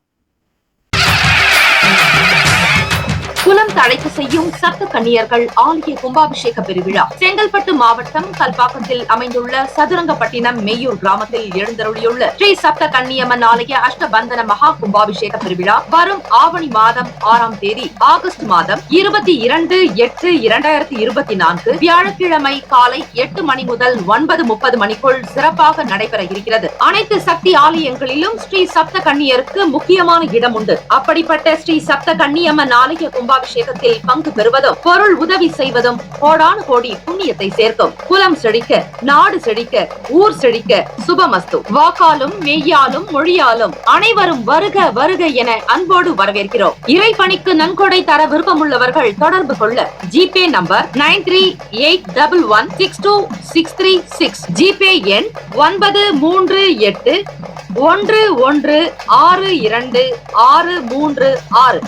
குலம் தழைக்க செய்யும் சப்த கன்னியர்கள் ஆலய கும்பாபிஷேக பெருவிழா செங்கல்பட்டு மாவட்டம் கல்பாக்கத்தில் அமைந்துள்ள சதுரங்கப்பட்டினம் மெய்யூர் கிராமத்தில் எழுந்தருளியுள்ள ஸ்ரீ சப்த கன்னியம்மன் ஆலய அஷ்டபந்தன மகா கும்பாபிஷேக பெருவிழா வரும் ஆவணி மாதம் 6ஆம் தேதி ஆகஸ்ட் மாதம் 22/8/2024 வியாழக்கிழமை காலை 8 மணி முதல் 9:30 மணிக்குள் சிறப்பாக நடைபெற இருக்கிறது. அனைத்து சக்தி ஆலயங்களிலும் ஸ்ரீ சப்த கன்னியருக்கு முக்கியமான இடம் உண்டு. அப்படிப்பட்ட ஸ்ரீ சப்த கன்னியம்மன் ஆலய கும்பாபிஷேக கும்பாபிஷேகத்தில் பங்கு பெறுவதும் பொருள் உதவி செய்வதும் கோடானு கோடி புண்ணியத்தை சேர்க்கும். குலம் செழிக்க, நாடு செழிக்க, ஊர் செழிக்க, சுபமஸ்து. வாக்காலும் மெய்யாலும் மொழியாலும் அனைவரும் வருக வருக என அன்போடு வரவேற்கிறோம். இறைப்பணிக்கு நன்கொடை தர விருப்பமுள்ளவர்கள் தொடர்பு கொள்ள ஜிபே நம்பர் 9381162636, ஜிபே எண் 938111626366.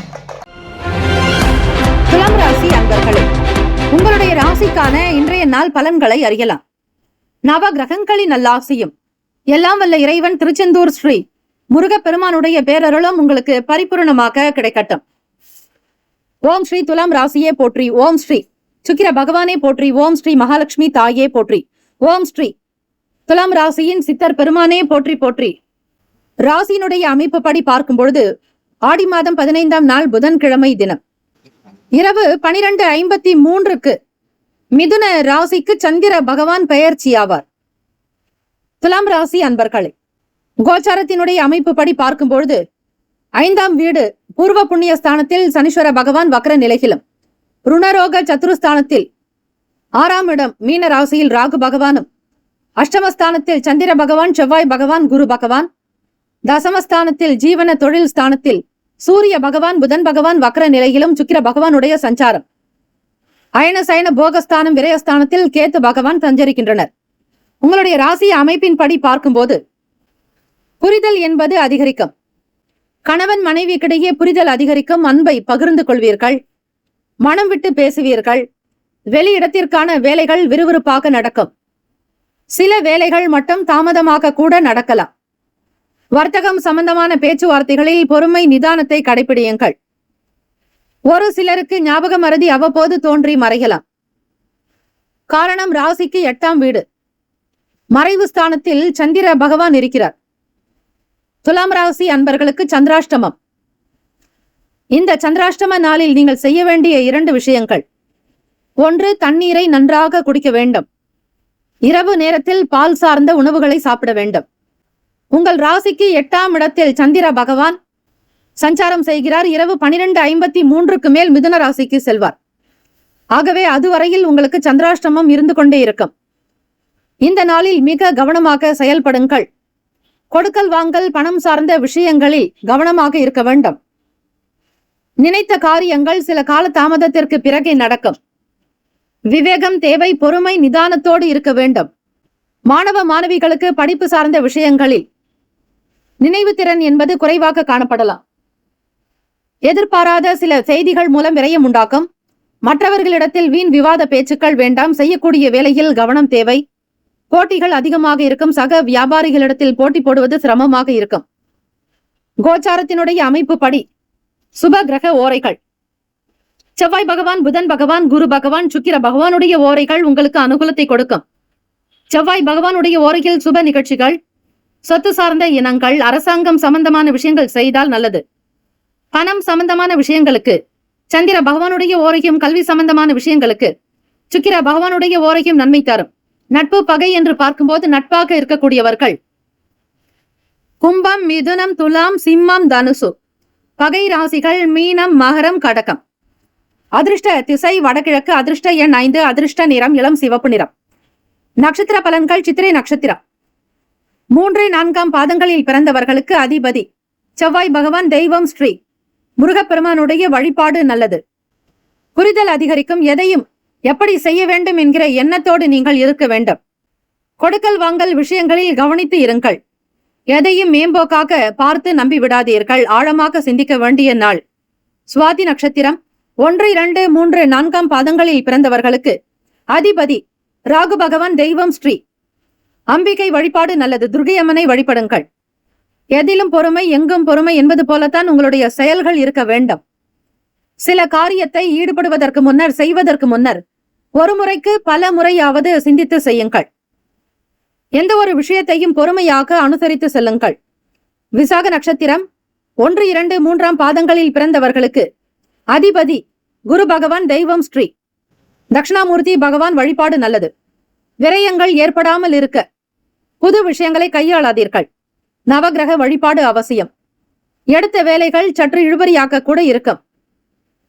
துலாம் ராசி அன்பர்களே, உங்களுடைய ராசிக்கான இன்றைய நாள் பலன்களை அறியலாம். நவ கிரகங்களின் நல்லாசியும் எல்லாம் வல்ல இறைவன் திருச்செந்தூர் ஸ்ரீ முருகப்பெருமானுடைய பேரருளும் உங்களுக்கு பரிபூர்ணமாக கிடைக்கட்டும். ஓம் ஸ்ரீ துலாம் ராசியே போற்றி, ஓம் ஸ்ரீ சுக்கிர பகவானே போற்றி, ஓம் ஸ்ரீ மகாலட்சுமி தாயே போற்றி, ஓம் ஸ்ரீ துலாம் ராசியின் சித்தர் பெருமானே போற்றி போற்றி. ராசியினுடைய அமைப்பு படி பார்க்கும் பொழுது ஆடி மாதம் 15ஆம் நாள் புதன்கிழமை தினம் இரவு 12:53 மிதுன ராசிக்கு சந்திர பகவான் பெயர்ச்சியாவார். துலாம் ராசி அன்பர்களே, கோச்சாரத்தினுடைய அமைப்பு படி பார்க்கும் பொழுது 5ஆம் வீடு பூர்வ புண்ணிய ஸ்தானத்தில் சனீஸ்வர பகவான் வக்ர நிலையிலும், ருணரோக சத்துருஸ்தானத்தில் 6ஆம் இடம் மீன ராசியில் ராகு பகவானும், அஷ்டமஸ்தானத்தில் சந்திர பகவான், செவ்வாய் பகவான், குரு பகவான், தசமஸ்தானத்தில் ஜீவன தொழில் ஸ்தானத்தில் சூரிய பகவான், புதன் பகவான் வக்ர நிலையிலும் சுக்கிர பகவானுடைய சஞ்சாரம், அயன சயன போகஸ்தானம் விரயஸ்தானத்தில் கேத்து பகவான் சஞ்சரிக்கின்றனர். உங்களுடைய ராசி அமைப்பின் படி பார்க்கும்போது புரிதல் என்பது அதிகரிக்கும். கணவன் மனைவிக்கிடையே புரிதல் அதிகரிக்கும். அன்பை பகிர்ந்து கொள்வீர்கள், மனம் விட்டு பேசுவீர்கள். வெளியிடத்திற்கான வேலைகள் விறுவிறுப்பாக நடக்கும். சில வேலைகள் மட்டும் தாமதமாக கூட நடக்கலாம். வர்த்தகம் சம்பந்தமான பேச்சுவார்த்தைகளில் பொறுமை நிதானத்தை கடைபிடியுங்கள். ஒரு சிலருக்கு ஞாபக மறதி அவ்வப்போது தோன்றி மறையலாம். காரணம், ராசிக்கு 8ஆம் வீடு மறைவு ஸ்தானத்தில் சந்திர பகவான் இருக்கிறார். துலாம் ராசி அன்பர்களுக்கு சந்திராஷ்டமம். இந்த சந்திராஷ்டம நாளில் நீங்கள் செய்ய வேண்டிய 2 விஷயங்கள். 1, தண்ணீரை நன்றாக குடிக்க வேண்டும். இரவு நேரத்தில் பால் சார்ந்த உணவுகளை சாப்பிட வேண்டும். உங்கள் ராசிக்கு 8ஆம் இடத்தில் சந்திர பகவான் சஞ்சாரம் செய்கிறார். இரவு 12:53 மேல் மிதுன ராசிக்கு செல்வார். ஆகவே அதுவரையில் உங்களுக்கு சந்திராஷ்டமம் இருந்து கொண்டே இருக்கும். இந்த நாளில் மிக கவனமாக செயல்படுங்கள். கொடுக்கல் வாங்கல் பணம் சார்ந்த விஷயங்களில் கவனமாக இருக்க வேண்டும். நினைத்த காரியங்கள் சில கால தாமதத்திற்கு பிறகே நடக்கும். விவேகம் தேவை, பொறுமை நிதானத்தோடு இருக்க வேண்டும். மாணவ மாணவிகளுக்கு படிப்பு சார்ந்த விஷயங்களில் நினைவு திறன் என்பது குறைவாக காணப்படலாம். எதிர்பாராத சில செய்திகள் மூலம் விரயம் உண்டாக்கும். மற்றவர்களிடத்தில் வீண் விவாத பேச்சுக்கள் வேண்டாம். செய்யக்கூடிய வேலையில் கவனம் தேவை. போட்டிகள் அதிகமாக இருக்கும். சக வியாபாரிகளிடத்தில் போட்டி போடுவது சிரமமாக இருக்கும். கோச்சாரத்தினுடைய அமைப்பு படி சுப கிரக ஓரைகள் செவ்வாய் பகவான், புதன் பகவான், குரு பகவான், சுக்கிர பகவானுடைய ஓரைகள் உங்களுக்கு அனுகூலத்தை கொடுக்கும். செவ்வாய் பகவானுடைய ஓரையில் சுப நிகழ்ச்சிகள், சொத்து சார்ந்த இனங்கள், அரசாங்கம் சம்பந்தமான விஷயங்கள் செய்தால் நல்லது. பணம் சம்பந்தமான விஷயங்களுக்கு சந்திர பகவானுடைய ஓரையும், கல்வி சம்பந்தமான விஷயங்களுக்கு சுக்கிர பகவானுடைய ஓரையும் நன்மை தரும். நட்பு பகை என்று பார்க்கும்போது நட்பாக இருக்கக்கூடியவர்கள் கும்பம், மிதுனம், துலாம், சிம்மம், தனுசு. பகை ராசிகள் மீனம், மகரம், கடகம். அதிர்ஷ்ட திசை வடகிழக்கு. அதிர்ஷ்ட எண் 5. அதிர்ஷ்ட நிறம் இளம் சிவப்பு நிறம். நட்சத்திர பலன்கள். சித்திரை நட்சத்திரம் 3, 4ஆம் பாதங்களில் பிறந்தவர்களுக்கு அதிபதி செவ்வாய் பகவான். தெய்வம் ஸ்ரீ முருகப்பெருமானுடைய வழிபாடு நல்லது. புரிதல் அதிகரிக்கும். எதையும் எப்படி செய்ய வேண்டும் என்கிற எண்ணத்தோடு நீங்கள் இருக்க வேண்டும். கொடுக்கல் வாங்கல் விஷயங்களில் கவனித்து இருங்கள். எதையும் மேம்போக்காக பார்த்து நம்பி விடாதீர்கள். ஆழமாக சிந்திக்க வேண்டிய நாள். சுவாதி நட்சத்திரம் 1, 2, 3, 4ஆம் பாதங்களில் பிறந்தவர்களுக்கு அதிபதி ராகு பகவான். தெய்வம் ஸ்ரீ அம்பிகை வழிபாடு நல்லது. துர்க்கை அம்மனை வழிபடுங்கள். எதிலும் பொறுமை, எங்கும் பொறுமை என்பது போலத்தான் உங்களுடைய செயல்கள் இருக்க வேண்டும். சில காரியத்தை ஈடுபடுவதற்கு முன்னர், செய்வதற்கு முன்னர் ஒரு முறைக்கு பல முறையாவது சிந்தித்து செய்யுங்கள். எந்த ஒரு விஷயத்தையும் பொறுமையாக அனுசரித்து செல்லுங்கள். விசாக நட்சத்திரம் 1, 2, 3ஆம் பாதங்களில் பிறந்தவர்களுக்கு அதிபதி குரு பகவான். தெய்வம் ஸ்ரீ தட்சிணாமூர்த்தி பகவான் வழிபாடு நல்லது. விரயங்கள் ஏற்படாமல் இருக்க புது விஷயங்களை கையாளாதீர்கள். நவகிரக வழிபாடு அவசியம். எடுத்த வேலைகள் சற்று இழுபறியாக கூட இருக்கும்.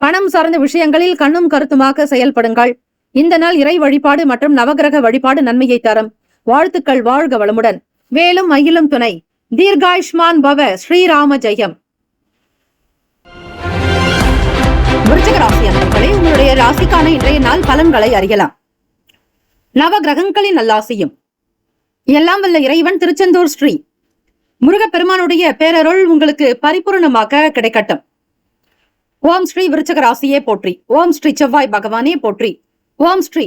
பணம் சார்ந்த விஷயங்களில் கண்ணும் கருத்துமாக செயல்படுங்கள். இந்த நாள் இறை வழிபாடு மற்றும் நவகிரக வழிபாடு நன்மையை தரும். வாழ்த்துக்கள். வாழ்க வளமுடன். வேலும் மயிலும் துணை. தீர்காயுஷ்மான் பவ. ஸ்ரீராம ஜெயம். விருச்சிக ராசி அன்பர்களே, உங்களுடைய ராசிக்கான இன்றைய நாள் பலன்களை அறியலாம். நவ கிரகங்களின் நல்லாசியும் எல்லாம் வல்ல இறைவன் திருச்செந்தூர் ஸ்ரீ முருகப்பெருமானுடைய பேரருள் உங்களுக்கு பரிபூர்ணமாக கிடைக்கட்டும். ஓம் ஸ்ரீ விருச்சிக ராசியே போற்றி. ஓம் ஸ்ரீ செவ்வாய் பகவானே போற்றி. ஓம் ஸ்ரீ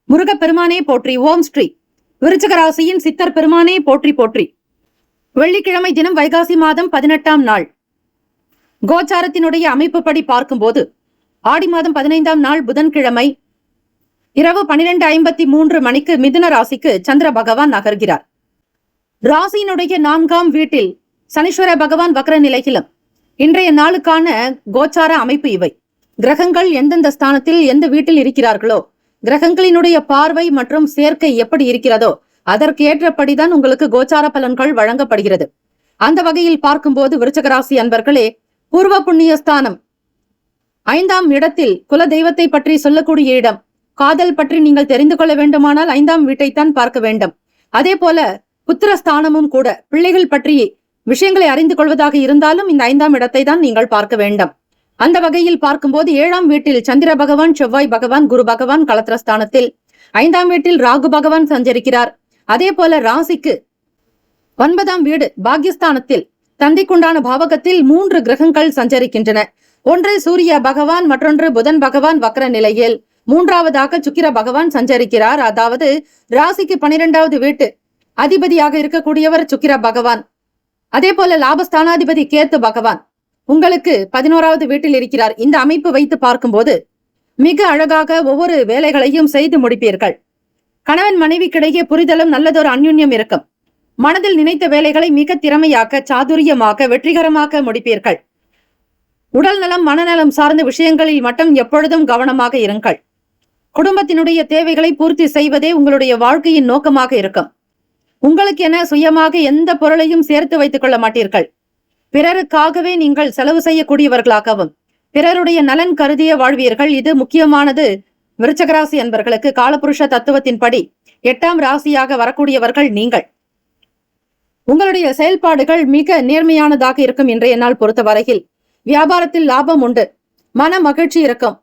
முருகப்பெருமானே போற்றி. ஓம் ஸ்ரீ விருச்சிக ராசியின் சித்தர் பெருமானே போற்றி போற்றி. வெள்ளிக்கிழமை தினம் வைகாசி மாதம் 18ஆம் நாள். கோச்சாரத்தினுடைய அமைப்புப்படி பார்க்கும்போது ஆடி மாதம் 15ஆம் நாள் புதன்கிழமை இரவு 12:53 மணிக்கு மிதுன ராசிக்கு சந்திர பகவான் நகர்கிறார். ராசியினுடைய 4ஆம் வீட்டில் சனீஸ்வர பகவான் வக்ர நிலையிலும். இன்றைய நாளுக்கான கோச்சார அமைப்பு இவை. கிரகங்கள் எந்தெந்த ஸ்தானத்தில் எந்த வீட்டில் இருக்கிறார்களோ, கிரகங்களினுடைய பார்வை மற்றும் சேர்க்கை எப்படி இருக்கிறதோ அதற்கு ஏற்றபடிதான் உங்களுக்கு கோச்சார பலன்கள் வழங்கப்படுகிறது. அந்த வகையில் பார்க்கும்போது விருச்சிக ராசி அன்பர்களே, பூர்வ புண்ணிய ஸ்தானம் 5ஆம் இடத்தில் குல தெய்வத்தை பற்றி சொல்லக்கூடிய இடம். காதல் பற்றி நீங்கள் தெரிந்து கொள்ள வேண்டுமானால் 5ஆம் வீட்டைத்தான் பார்க்க வேண்டும். அதே போல புத்திரஸ்தானமும் கூட பிள்ளைகள் பற்றி விஷயங்களை அறிந்து கொள்வதாக இருந்தாலும் இந்த 5ஆம் இடத்தை தான் நீங்கள் பார்க்க வேண்டும். அந்த வகையில் பார்க்கும்போது 7ஆம் வீட்டில் சந்திர பகவான், செவ்வாய் பகவான், குரு பகவான் களத்திரஸ்தானத்தில், 5ஆம் வீட்டில் ராகு பகவான் சஞ்சரிக்கிறார். அதே போல ராசிக்கு 9ஆம் வீடு பாக்யஸ்தானத்தில் தந்தைக்குண்டான பாவகத்தில் 3 கிரகங்கள் சஞ்சரிக்கின்றன. ஒன்று சூரிய பகவான், மற்றொன்று புதன் பகவான் வக்ர நிலையில், 3ஆவதாக சுக்கிர பகவான் சஞ்சரிக்கிறார். அதாவது ராசிக்கு 12ஆவது வீட்டு அதிபதியாக இருக்கக்கூடியவர் சுக்கிர பகவான். அதே போல லாபஸ்தானாதிபதி கேத்து பகவான் உங்களுக்கு 11ஆவது வீட்டில் இருக்கிறார். இந்த அமைப்பு வைத்து பார்க்கும்போது மிக அழகாக ஒவ்வொரு வேலைகளையும் செய்து முடிப்பீர்கள். கணவன் மனைவிக்கிடையே புரிதலும் நல்லதொரு அந்யுன்யம் இருக்கும். மனதில் நினைத்த வேலைகளை மிக திறமையாக, சாதுரியமாக, வெற்றிகரமாக முடிப்பீர்கள். உடல் நலம், மனநலம் சார்ந்த விஷயங்களில் மட்டும் எப்பொழுதும் கவனமாக இருங்கள். குடும்பத்தினுடைய தேவைகளை பூர்த்தி செய்வதே உங்களுடைய வாழ்க்கையின் நோக்கமாக இருக்கும். உங்களுக்கு என சுயமாக எந்த பொருளையும் சேர்த்து வைத்துக் கொள்ள மாட்டீர்கள். பிறருக்காகவே நீங்கள் செலவு செய்யக்கூடியவர்களாகவும் பிறருடைய நலன் கருதிய வாழ்வீர்கள். இது முக்கியமானது. விருச்சிக ராசி அன்பர்களுக்கு காலபுருஷ தத்துவத்தின்படி 8ஆம் ராசியாக வரக்கூடியவர்கள் நீங்கள். உங்களுடைய செயல்பாடுகள் மிக நேர்மையானதாக இருக்கும். இன்றைய நாள் பொறுத்தவரையில் வியாபாரத்தில் லாபம் உண்டு, மன மகிழ்ச்சி இருக்கும்.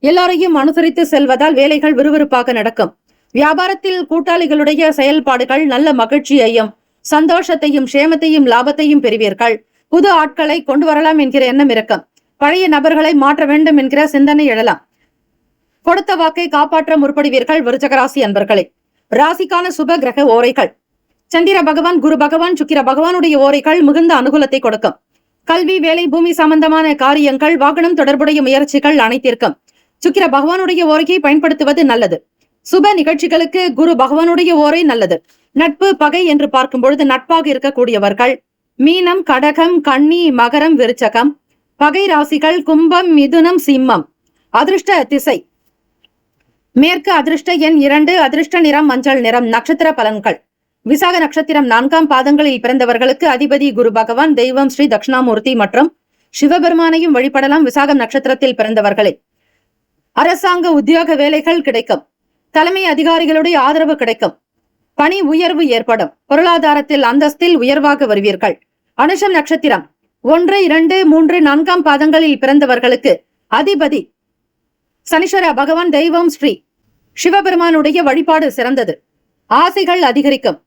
எல்லாரையும் அனுசரித்து செல்வதால் வேலைகள் விறுவிறுப்பாக நடக்கும். வியாபாரத்தில் கூட்டாளிகளுடைய செயல்பாடுகள் நல்ல மகிழ்ச்சியையும் சந்தோஷத்தையும் சேமத்தையும் லாபத்தையும் பெறுவீர்கள். புது ஆட்களை கொண்டு வரலாம் என்கிற எண்ணம் இருக்கும். பழைய நபர்களை மாற்ற வேண்டும் என்கிற சிந்தனை எழலாம். கொடுத்த வாக்கை காப்பாற்ற முற்படுவீர்கள். விருச்சிக ராசி அன்பர்களே, ராசிக்கான சுப கிரக ஓரைகள் சந்திர பகவான், குரு பகவான், சுக்கிர பகவானுடைய ஓரைகள் மிகுந்த அனுகூலத்தை கொடுக்கும். கல்வி, வேலை, பூமி சம்பந்தமான காரியங்கள், வாகனம் தொடர்புடைய முயற்சிகள் அனைத்திற்கும் சுக்கிர பகவானுடைய ஓரையை பயன்படுத்துவது நல்லது. சுப நிகழ்ச்சிகளுக்கு குரு பகவானுடைய ஓரை நல்லது. நட்பு, பகை என்று பார்க்கும் பொழுது நட்பாக இருக்கக்கூடியவர்கள் மீனம், கடகம், கன்னி, மகரம், விருச்சகம். பகை ராசிகள் கும்பம், மிதுனம், சிம்மம். அதிர்ஷ்ட திசை மேற்கு. அதிர்ஷ்ட எண் 2. அதிர்ஷ்ட நிறம் மஞ்சள் நிறம். நட்சத்திர பலன்கள். விசாக நட்சத்திரம் 4ஆம் பாதங்களில் பிறந்தவர்களுக்கு அதிபதி குரு பகவான், தெய்வம் ஸ்ரீ தட்சிணாமூர்த்தி மற்றும் சிவபெருமானையும் வழிபடலாம். விசாகம் நட்சத்திரத்தில் பிறந்தவர்களே அரசாங்க உத்தியோக வேலைகள் கிடைக்கும். தலைமை அதிகாரிகளுடைய ஆதரவு கிடைக்கும். பணி உயர்வு ஏற்படும். பொருளாதாரத்தில் அந்தஸ்தில் உயர்வாக வருவீர்கள். அனுஷம் நட்சத்திரம் 1, 2, 3, 4ஆம் பாதங்களில் பிறந்தவர்களுக்கு அதிபதி சனீஸ்வர பகவான், தெய்வம் ஸ்ரீ சிவபெருமானுடைய வழிபாடு சிறந்தது. ஆசைகள் அதிகரிக்கும்.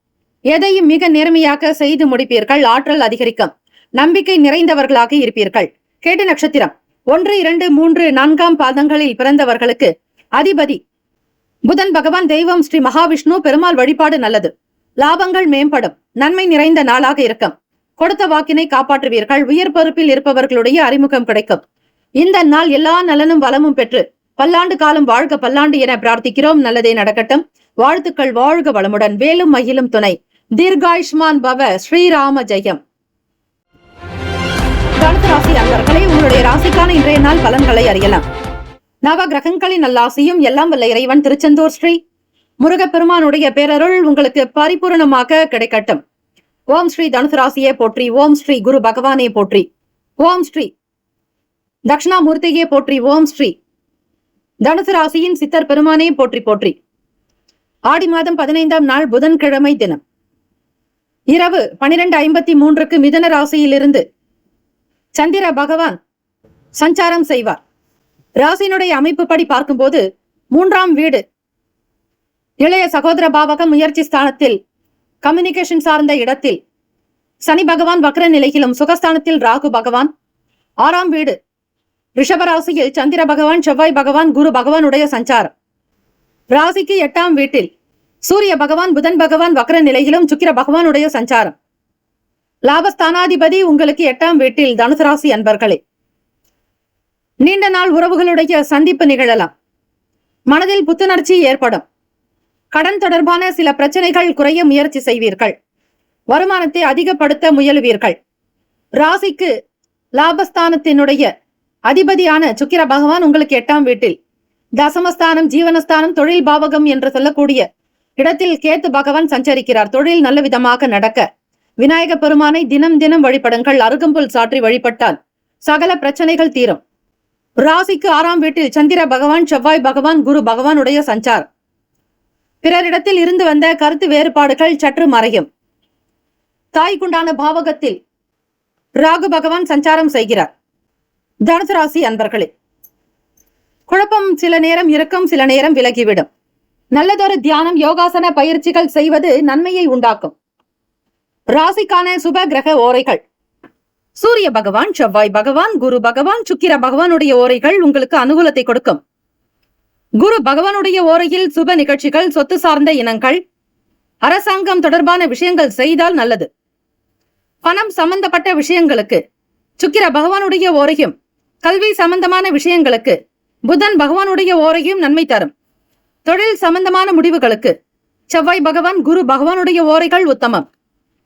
எதையும் மிக நேர்மையாக செய்து முடிப்பீர்கள். ஆற்றல் அதிகரிக்கும். நம்பிக்கை நிறைந்தவர்களாக இருப்பீர்கள். கேட்டு நட்சத்திரம் 1, 2, 3, 4ஆம் பாதங்களில் பிறந்தவர்களுக்கு அதிபதி புதன் பகவான், தெய்வம் ஸ்ரீ மகாவிஷ்ணு பெருமாள் வழிபாடு நல்லது. லாபங்கள் மேம்படும். நன்மை நிறைந்த நாளாக இருக்கும். கொடுத்த வாக்கினை காப்பாற்றுவீர்கள். உயர் பொறுப்பில் இருப்பவர்களுடைய அறிமுகம் கிடைக்கும். இந்த நாள் எல்லா நலனும் வளமும் பெற்று பல்லாண்டு காலம் வாழ்க பல்லாண்டு என பிரார்த்திக்கிறோம். நல்லதே நடக்கட்டும். வாழ்த்துக்கள். வாழ்க வளமுடன். வேலும் மயிலும் துணை. தீர்காயுஷ்மான் பவ. ஸ்ரீராம ஜெயம். தனுசு ராசி அன்பர்களே, உங்களுடைய ராசிக்கான இன்றைய நாள் பலன்களை அறியலாம். நவ கிரகங்களின் நல்லாசியும் எல்லாம் வல்ல இறைவன் திருச்செந்தூர் ஸ்ரீ முருகப்பெருமானுடைய பேரருள் உங்களுக்கு பரிபூரணமாக கிடைக்கட்டும். ஓம் ஸ்ரீ தனுசு ராசியே போற்றி. ஓம் ஸ்ரீ குரு பகவானே போற்றி. ஓம் ஸ்ரீ தட்சிணாமூர்த்தியே போற்றி. ஓம் ஸ்ரீ. தனுசு ராசியின் சித்தர் பெருமானே போற்றி போற்றி. ஆடி மாதம் 15ஆம் நாள் புதன்கிழமை தினம் இரவு 12:53 மிதுன ராசியிலிருந்து சந்திர பகவான் சஞ்சாரம் செய்வார். ராசியினுடைய அமைப்புப்படி பார்க்கும்போது 3ஆம் வீடு இளைய சகோதர பாவகம் முயற்சி ஸ்தானத்தில் கம்யூனிகேஷன் சார்ந்த இடத்தில் சனி பகவான் வக்ர நிலையிலும் சுகஸ்தானத்தில் ராகு பகவான். 6ஆம் வீடு ரிஷபராசியில் சந்திர பகவான் செவ்வாய் பகவான் குரு பகவானுடைய சஞ்சாரம். ராசிக்கு 8ஆம் வீட்டில் சூரிய பகவான் புதன் பகவான் வக்ர நிலையிலும் சுக்கிர பகவானுடைய சஞ்சாரம். லாபஸ்தானாதிபதி உங்களுக்கு 8ஆம் வீட்டில். தனுசு ராசி அன்பர்களே, நீண்ட நாள் உறவுகளுடைய சந்திப்பு நிகழலாம். மனதில் புத்துணர்ச்சி ஏற்படும். கடன் தொடர்பான சில பிரச்சனைகள் குறைய முயற்சி செய்வீர்கள். வருமானத்தை அதிகப்படுத்த முயலுவீர்கள். ராசிக்கு லாபஸ்தானத்தினுடைய அதிபதியான சுக்கிர பகவான் உங்களுக்கு 8ஆம் வீட்டில். தசமஸ்தானம், ஜீவனஸ்தானம், தொழில் பாவகம் என்று சொல்லக்கூடிய இடத்தில் கேத்து பகவான் சஞ்சரிக்கிறார். தொழில் நல்ல விதமாக நடக்க விநாயக பெருமானை தினம் தினம் வழிபடுங்கள். அருகம்புல் சாற்றி வழிபட்டால் சகல பிரச்சனைகள் தீரும். ராசிக்கு 6ஆம் வீட்டில் சந்திர பகவான் செவ்வாய் பகவான் குரு பகவானுடைய சஞ்சாரம். பிறரிடத்தில் இருந்து வந்த கருத்து வேறுபாடுகள் சற்று மறையும். தாய்க்குண்டான பாவகத்தில் ராகு பகவான் சஞ்சாரம் செய்கிறார். தனுசு ராசி அன்பர்களே, குழப்பம் சில நேரம் இருக்கும், சில நேரம் விலகிவிடும். நல்லதொரு தியானம், யோகாசன பயிற்சிகள் செய்வது நன்மையை உண்டாக்கும். ராசிக்கான சுப கிரக ஓரைகள்: சூரிய பகவான், செவ்வாய் பகவான், குரு பகவான், சுக்கிர பகவானுடைய ஓரைகள் உங்களுக்கு அனுகூலத்தை கொடுக்கும். குரு பகவானுடைய ஓரையில் சுப நிகழ்ச்சிகள், சொத்து சார்ந்த இனங்கள், அரசாங்கம் தொடர்பான விஷயங்கள் செய்தால் நல்லது. பணம் சம்பந்தப்பட்ட விஷயங்களுக்கு சுக்கிர பகவானுடைய ஓரையும், கல்வி சம்பந்தமான விஷயங்களுக்கு புதன் பகவானுடைய ஓரையும் நன்மை தரும். தொழில் சம்பந்தமான முடிவுகளுக்கு செவ்வாய் பகவான் குரு பகவானுடைய ஓரைகள் உத்தமம்.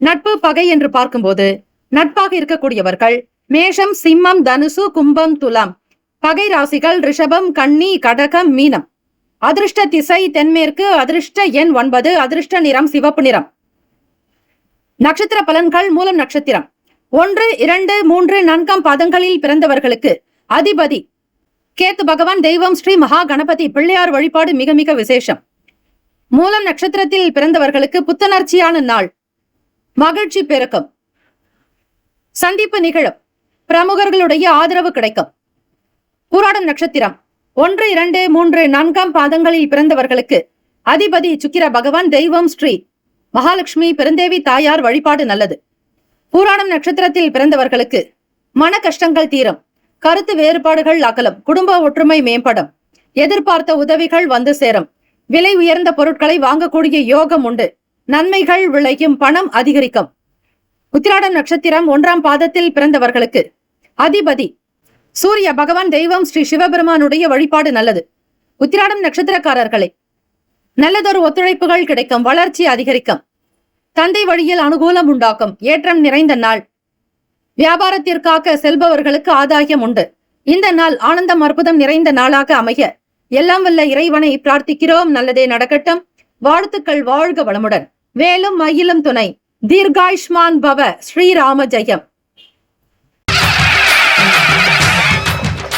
நட்பு பகை என்று பார்க்கும்போது நட்பாக இருக்கக்கூடியவர்கள் மேஷம், சிம்மம், தனுசு, கும்பம், துலாம். பகை ராசிகள் ரிஷபம், கன்னி, கடகம், மீனம். அதிர்ஷ்ட திசை தென்மேற்கு. அதிர்ஷ்ட எண் 9. அதிர்ஷ்ட நிறம் சிவப்பு நிறம். நட்சத்திர பலன்கள்: மூலம் நட்சத்திரம் 1, 2, 3, 4ஆம் பாதங்களில் பிறந்தவர்களுக்கு அதிபதி கேத்து பகவான். தெய்வம் ஸ்ரீ மகா கணபதி. பிள்ளையார் வழிபாடு மிக மிக விசேஷம். மூலம் நட்சத்திரத்தில் பிறந்தவர்களுக்கு புத்துணர்ச்சியான நாள், மகிழ்ச்சி பெருக்கம், சந்திப்பு நிகழும், பிரமுகர்களுடைய ஆதரவு கிடைக்கும். பூராடம் நட்சத்திரம் 1, 2, 3, 4ஆம் பாதங்களில் பிறந்தவர்களுக்கு அதிபதி சுக்கிர பகவான். தெய்வம் ஸ்ரீ மகாலட்சுமி பெருந்தேவி தாயார் வழிபாடு நல்லது. பூராடம் நட்சத்திரத்தில் பிறந்தவர்களுக்கு மன கஷ்டங்கள் தீரும். கருத்து வேறுபாடுகள் அகலும். குடும்ப ஒற்றுமை மேம்படும். எதிர்பார்த்த உதவிகள் வந்து சேரும். விலை உயர்ந்த பொருட்களை வாங்கக்கூடிய யோகம் உண்டு. நன்மைகள் விளையும். பணம் அதிகரிக்கும். உத்திராடம் நட்சத்திரம் 1ஆம் பாதத்தில் பிறந்தவர்களுக்கு அதிபதி சூரிய பகவான். தெய்வம் ஸ்ரீ சிவபெருமானுடைய வழிபாடு நல்லது. உத்திராடம் நட்சத்திரக்காரர்களே, நல்லதொரு ஒத்துழைப்புகள் கிடைக்கும். வளர்ச்சி அதிகரிக்கும். தந்தை வழியில் அனுகூலம் உண்டாக்கும். ஏற்றம் நிறைந்த நாள். வியாபாரத்திற்காக செல்பவர்களுக்கு ஆதாயம் உண்டு. இந்த நாள் ஆனந்தம் அற்புதம் நிறைந்த நாளாக அமைய எல்லாம் வல்ல இறைவனை பிரார்த்திக்கிறோம். நல்லதே நடக்கட்டும். வாழ்த்துக்கள். வாழ்க வளமுடன். வேலும் மயிலும் துணை. தீர்காயுஷ்மான் பவ. ஸ்ரீராம ஜெயம்.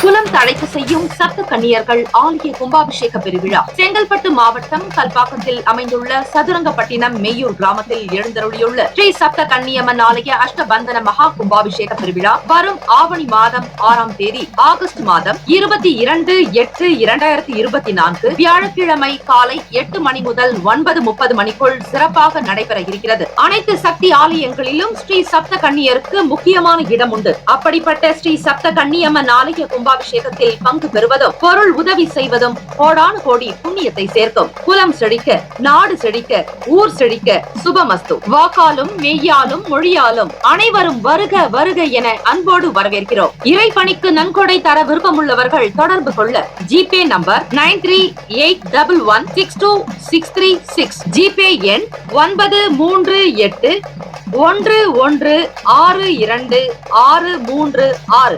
குலம் தழைக்க செய்யும் சப்த கன்னியர்கள் ஆலய கும்பாபிஷேக பெருவிழா செங்கல்பட்டு மாவட்டம் கல்பாக்கத்தில் அமைந்துள்ள சதுரங்கப்பட்டினம் மெய்யூர் கிராமத்தில் எழுந்தருளியுள்ள ஸ்ரீ சப்த கன்னியம்மன் ஆலய அஷ்டபந்தன மகா கும்பாபிஷேக பெருவிழா வரும் ஆவணி மாதம் 6ஆம் தேதி ஆகஸ்ட் மாதம் 22/8/2024 வியாழக்கிழமை காலை 8 மணி முதல் 9:30 மணிக்குள் சிறப்பாக நடைபெற இருக்கிறது. அனைத்து சக்தி ஆலயங்களிலும் ஸ்ரீ சப்த கன்னியருக்கு முக்கியமான இடம் உண்டு. அப்படிப்பட்ட ஸ்ரீ சப்த கன்னியம்மன் ஆலய கும்பாபிஷேகத்தில் பங்கு பெறுவதும் பொருள் உதவி செய்வதும் கோடானு கோடி புண்ணியத்தை சேர்க்கும். குலம் செழிக்க, நாடு செழிக்க, ஊர் செழிக்க. சுபமஸ்து. வாக்காலும் மெய்யாலும் மொழியாலும் அனைவரும் வருக வருக என அன்போடு வரவேற்கிறோம். இறைப்பணிக்கு நன்கொடை தர விருப்பமுள்ளவர்கள் தொடர்பு கொள்ள ஜிபே நம்பர் 9381162636. ஜிபே எண் 93811626336.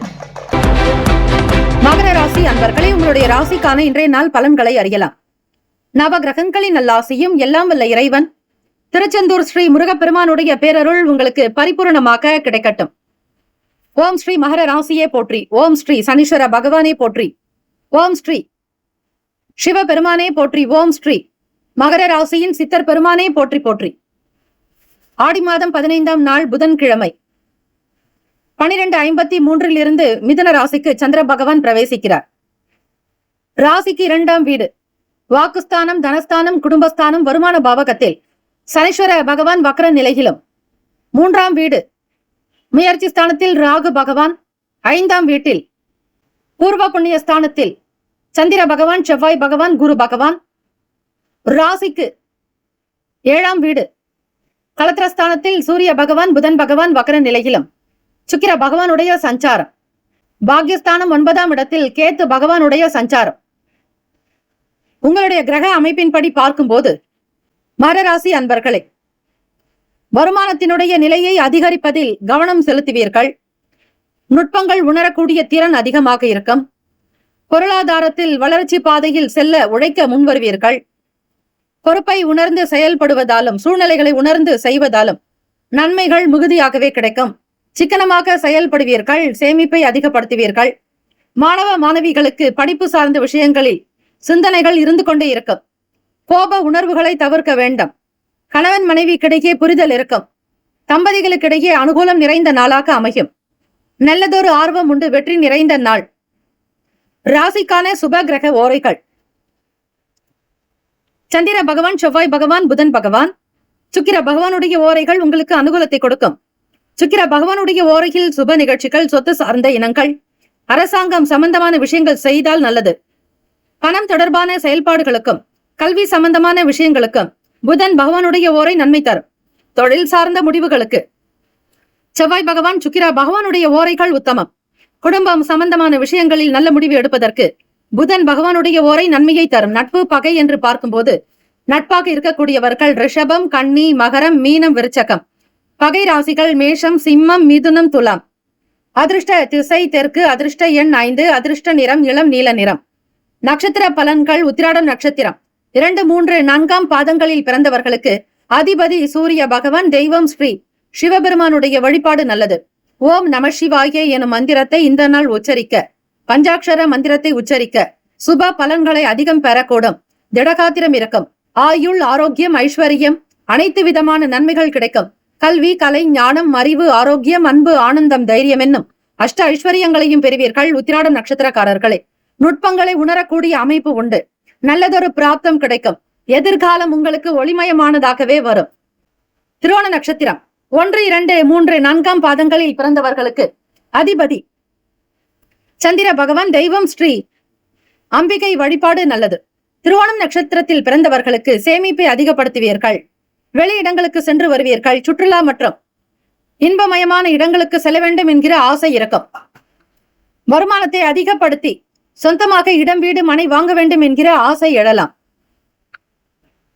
மகர ராசி அன்பர்களே, உங்களுடைய ராசிக்கான இன்றைய நாள் பலன்களை அறியலாம். நவ கிரகங்களின் நல்லாசியும் எல்லாம் வல்ல இறைவன் திருச்செந்தூர் ஸ்ரீ முருகப்பெருமானுடைய பேரருள் உங்களுக்கு பரிபூர்ணமாக கிடைக்கட்டும். ஓம் ஸ்ரீ மகர ராசியே போற்றி. ஓம் ஸ்ரீ சனீஸ்வர பகவானே போற்றி. ஓம் ஸ்ரீ சிவபெருமானே போற்றி. ஓம் ஸ்ரீ மகர ராசியின் சித்தர் பெருமானே போற்றி போற்றி. ஆடி மாதம் 15ஆம் நாள் புதன்கிழமை 12:53 இருந்து மிதுன ராசிக்கு சந்திர பகவான் பிரவேசிக்கிறார். ராசிக்கு 2ஆம் வீடு வாக்குஸ்தானம், தனஸ்தானம், குடும்பஸ்தானம், வருமான பாவகத்தில் சனீஸ்வர பகவான் வக்ர நிலையிலும், 3ஆம் வீடு முயற்சி ஸ்தானத்தில் ராகு பகவான், 5ஆம் வீட்டில் பூர்வ புண்ணிய ஸ்தானத்தில் சந்திர பகவான், செவ்வாய் பகவான், குரு பகவான். ராசிக்கு 7ஆம் வீடு களத்திரஸ்தானத்தில் சூரிய பகவான், புதன் பகவான் வக்ர நிலையிலும், சுக்கிர பகவானுடைய சஞ்சாரம். பாக்யஸ்தானம் 9ஆம் இடத்தில் கேத்து பகவானுடைய சஞ்சாரம். உங்களுடைய கிரக அமைப்பின்படி பார்க்கும்போது மகராசி அன்பர்களே, வருமானத்தினுடைய நிலையை அதிகரிப்பதில் கவனம் செலுத்துவீர்கள். நுட்பங்கள் உணரக்கூடிய திறன் அதிகமாக இருக்கும். பொருளாதாரத்தில் வளர்ச்சி பாதையில் செல்ல உழைக்க முன்வருவீர்கள். பொறுப்பை உணர்ந்து செயல்படுவதாலும் சூழ்நிலைகளை உணர்ந்து செய்வதாலும் நன்மைகள் மிகுதியாகவே கிடைக்கும். சிக்கனமாக செயல்படுவீர்கள். சேமிப்பை அதிகப்படுத்துவீர்கள். மாணவ மாணவிகளுக்கு படிப்பு சார்ந்த விஷயங்களில் சிந்தனைகள் இருந்து கொண்டே இருக்கும். கோப உணர்வுகளை தவிர்க்க வேண்டும். கணவன் மனைவிக்கிடையே புரிதல் இருக்கும். தம்பதிகளுக்கிடையே அனுகூலம் நிறைந்த நாளாக அமையும். நல்லதொரு ஆர்வம் உண்டு. வெற்றி நிறைந்த நாள். ராசிக்கான சுப கிரக ஓரைகள்: சந்திர பகவான், செவ்வாய் பகவான், புதன் பகவான். சுக்கிர பகவானுடைய ஓரைகள் உங்களுக்கு அனுகூலத்தை கொடுக்கும். சுக்கிர பகவானுடைய ஓரையில் சுப நிகழ்ச்சிகள், சொத்து சார்ந்த இனங்கள், அரசாங்கம் சம்பந்தமான விஷயங்கள் செய்தால் நல்லது. பணம் தொடர்பான செயல்பாடுகளுக்கும் கல்வி சம்பந்தமான விஷயங்களுக்கும் புதன் பகவானுடைய ஓரை நன்மை தரும். தொழில் சார்ந்த முடிவுகளுக்கு செவ்வாய் பகவான், சுக்கிர பகவானுடைய ஓரைகள் உத்தமம். குடும்பம் சம்பந்தமான விஷயங்களில் நல்ல முடிவு எடுப்பதற்கு புதன் பகவானுடைய ஓரை நன்மையை தரும். நட்பு பகை என்று பார்க்கும்போது நட்பாக இருக்கக்கூடியவர்கள் ரிஷபம், கன்னி, மகரம், மீனம், விருச்சகம். பகை ராசிகள் மேஷம், சிம்மம், மிதுனம், துலாம். அதிர்ஷ்ட திசை தெற்கு. அதிர்ஷ்ட எண் 5. அதிர்ஷ்ட நிறம் இளம் நீல நிறம். நட்சத்திர பலன்கள்: உத்திராடம் நட்சத்திரம் 2, 3, 4ஆம் பாதங்களில் பிறந்தவர்களுக்கு அதிபதி சூரிய பகவான். தெய்வம் ஸ்ரீ சிவபெருமானுடைய வழிபாடு நல்லது. ஓம் நம சிவாய எனும் மந்திரத்தை இந்த நாள் உச்சரிக்க, பஞ்சாட்சர மந்திரத்தை உச்சரிக்க சுப பலன்களை அதிகம் பெறக்கூடும். திடகாத்திரம் இருக்கும். ஆயுள், ஆரோக்கியம், ஐஸ்வர்யம், அனைத்து விதமான நன்மைகள் கிடைக்கும். கல்வி, கலை, ஞானம், அறிவு, ஆரோக்கியம், அன்பு, ஆனந்தம், தைரியம் என்னும் அஷ்ட ஐஸ்வர்யங்களையும் பெறுவீர்கள். உத்திராடம் நட்சத்திரக்காரர்களே, நுட்பங்களை உணரக்கூடிய அமைப்பு உண்டு. நல்லதொரு பிராப்தம் கிடைக்கும். எதிர்காலம் உங்களுக்கு ஒளிமயமானதாகவே வரும். திருவோண நட்சத்திரம் 1, 2, 3, 4ஆம் பாதங்களில் பிறந்தவர்களுக்கு அதிபதி சந்திர பகவான். தெய்வம் ஸ்ரீ அம்பிகை வழிபாடு நல்லது. திருவோணம் நட்சத்திரத்தில் பிறந்தவர்களுக்கு சேமிப்பை அதிகப்படுத்துவீர்கள். வெளியிடங்களுக்கு சென்று வருவீர்கள். சுற்றுலா மற்றும் இன்பமயமான இடங்களுக்கு செல்ல வேண்டும் என்கிற ஆசை இருக்கும். வருமானத்தை அதிகப்படுத்தி சொந்தமாக இடம், வீடு, மனை வாங்க வேண்டும் என்கிற ஆசை எழலாம்.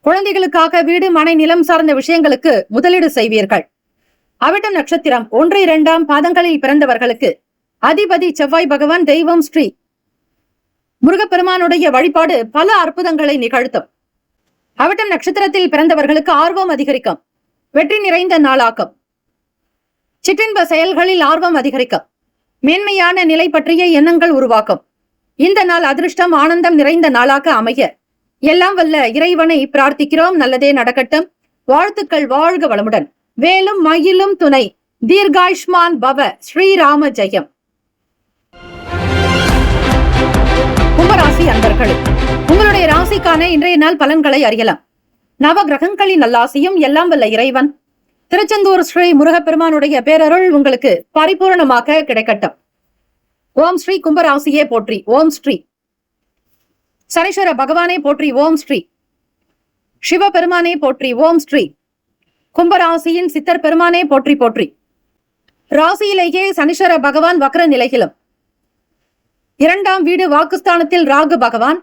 குழந்தைகளுக்காக வீடு, மனை, நிலம் சார்ந்த விஷயங்களுக்கு முதலீடு செய்வீர்கள். அவிட்டம் நட்சத்திரம் 1, 2ஆம் பாதங்களில் பிறந்தவர்களுக்கு அதிபதி செவ்வாய் பகவான். தெய்வம் ஸ்ரீ முருகப்பெருமானுடைய வழிபாடு பல அற்புதங்களை நிகழ்த்தும். அவிட்டம் நட்சத்திரத்தில் பிறந்தவர்களுக்கு ஆர்வம் அதிகரிக்கும். வெற்றி நிறைந்த நாளாக்கும். சிற்றின்ப செயல்களில் ஆர்வம் அதிகரிக்கும். மேன்மையான நிலை பற்றிய எண்ணங்கள் உருவாக்கும். இந்த நாள் அதிர்ஷ்டம், ஆனந்தம் நிறைந்த நாளாக அமைய எல்லாம் வல்ல இறைவனை பிரார்த்திக்கிறோம். நல்லதே நடக்கட்டும். வாழ்த்துக்கள். வாழ்க வளமுடன். வேலும் மயிலும் துணை. தீர்காயுஷ்மான் பவ. ஸ்ரீராம ஜெயம். கும்பராசி அன்பர்களே, உங்களுடைய ராசிக்கான இன்றைய நாள் பலன்களை அறியலாம். நவ கிரகங்களின் நல்லாசியும் எல்லாம் வல்ல இறைவன் திருச்செந்தூர் ஸ்ரீ முருகப்பெருமானுடைய பேரருள் உங்களுக்கு பரிபூர்ணமாக கிடைக்கட்டும். ஓம் ஸ்ரீ கும்பராசியே போற்றி. ஓம் ஸ்ரீ சனீஸ்வர பகவானே போற்றி. ஓம் ஸ்ரீ சிவபெருமானே போற்றி. ஓம் ஸ்ரீ கும்பராசியின் சித்தர் பெருமானே போற்றி போற்றி. ராசியிலேயே சனீஸ்வர பகவான் வக்ர நிலையிலும், 2ஆம் வீடு வாக்குஸ்தானத்தில் ராகு பகவான்,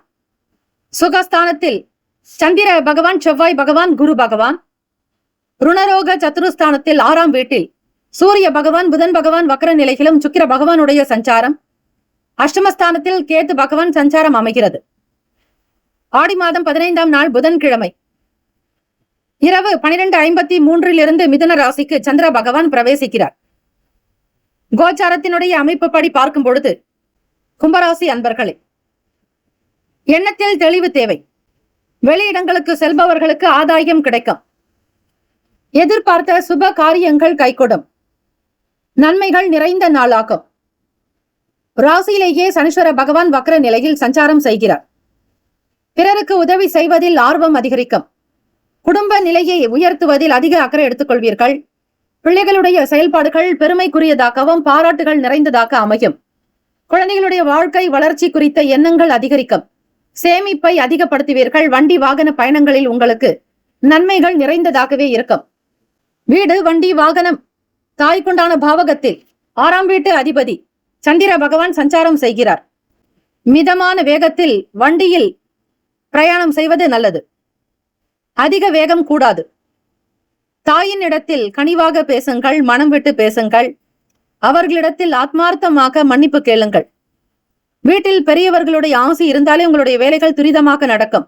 சுகஸ்தானத்தில் சந்திர பகவான், செவ்வாய் பகவான், குரு பகவான், ருணரோக சத்துருஸ்தானத்தில் 6ஆம் வீட்டில் சூரிய பகவான், புதன் பகவான் வக்ர நிலையிலும் சுக்கிர பகவானுடைய சஞ்சாரம், அஷ்டமஸ்தானத்தில் கேத்து பகவான் சஞ்சாரம் அமைகிறது. ஆடி மாதம் 15ஆம் நாள் புதன்கிழமை இரவு 12:53 மிதுன ராசிக்கு சந்திர பகவான் பிரவேசிக்கிறார். கோச்சாரத்தினுடைய அமைப்புப்படி பார்க்கும் பொழுது கும்பராசி அன்பர்களே, எண்ணத்தில் தெளிவு தேவை. வெளியிடங்களுக்கு செல்பவர்களுக்கு ஆதாயம் கிடைக்கும். எதிர்பார்த்த சுப காரியங்கள் கைகூடும். நன்மைகள் நிறைந்த நாளாகும். ராசியிலேயே சனீஸ்வர பகவான் வக்ர நிலையில் சஞ்சாரம் செய்கிறார். பிறருக்கு உதவி செய்வதில் ஆர்வம் அதிகரிக்கும். குடும்ப நிலையை உயர்த்துவதில் அதிக அக்கறை எடுத்துக்கொள்வீர்கள். பிள்ளைகளுடைய செயல்பாடுகள் பெருமைக்குரியதாகவும் பாராட்டுகள் நிறைந்ததாக அமையும். குழந்தைகளுடைய வாழ்க்கை வளர்ச்சி குறித்த எண்ணங்கள் அதிகரிக்கும். சேமிப்பை அதிகப்படுத்துவீர்கள். வண்டி வாகன பயணங்களில் உங்களுக்கு நன்மைகள் நிறைந்ததாகவே இருக்கும். வீடு, வண்டி, வாகனம், தாய்க்குண்டான பாவகத்தில் 6ஆம் வீட்டு அதிபதி சந்திர பகவான் சஞ்சாரம் செய்கிறார். மிதமான வேகத்தில் வண்டியில் பிரயாணம் செய்வது நல்லது. அதிக வேகம் கூடாது. தாயின் இடத்தில் கனிவாக பேசுங்கள். மனம் விட்டு பேசுங்கள். அவர்களிடத்தில் ஆத்மார்த்தமாக மன்னிப்பு கேளுங்கள். வீட்டில் பெரியவர்களுடைய ஆசை இருந்தாலே உங்களுடைய வேலைகள் துரிதமாக நடக்கும்.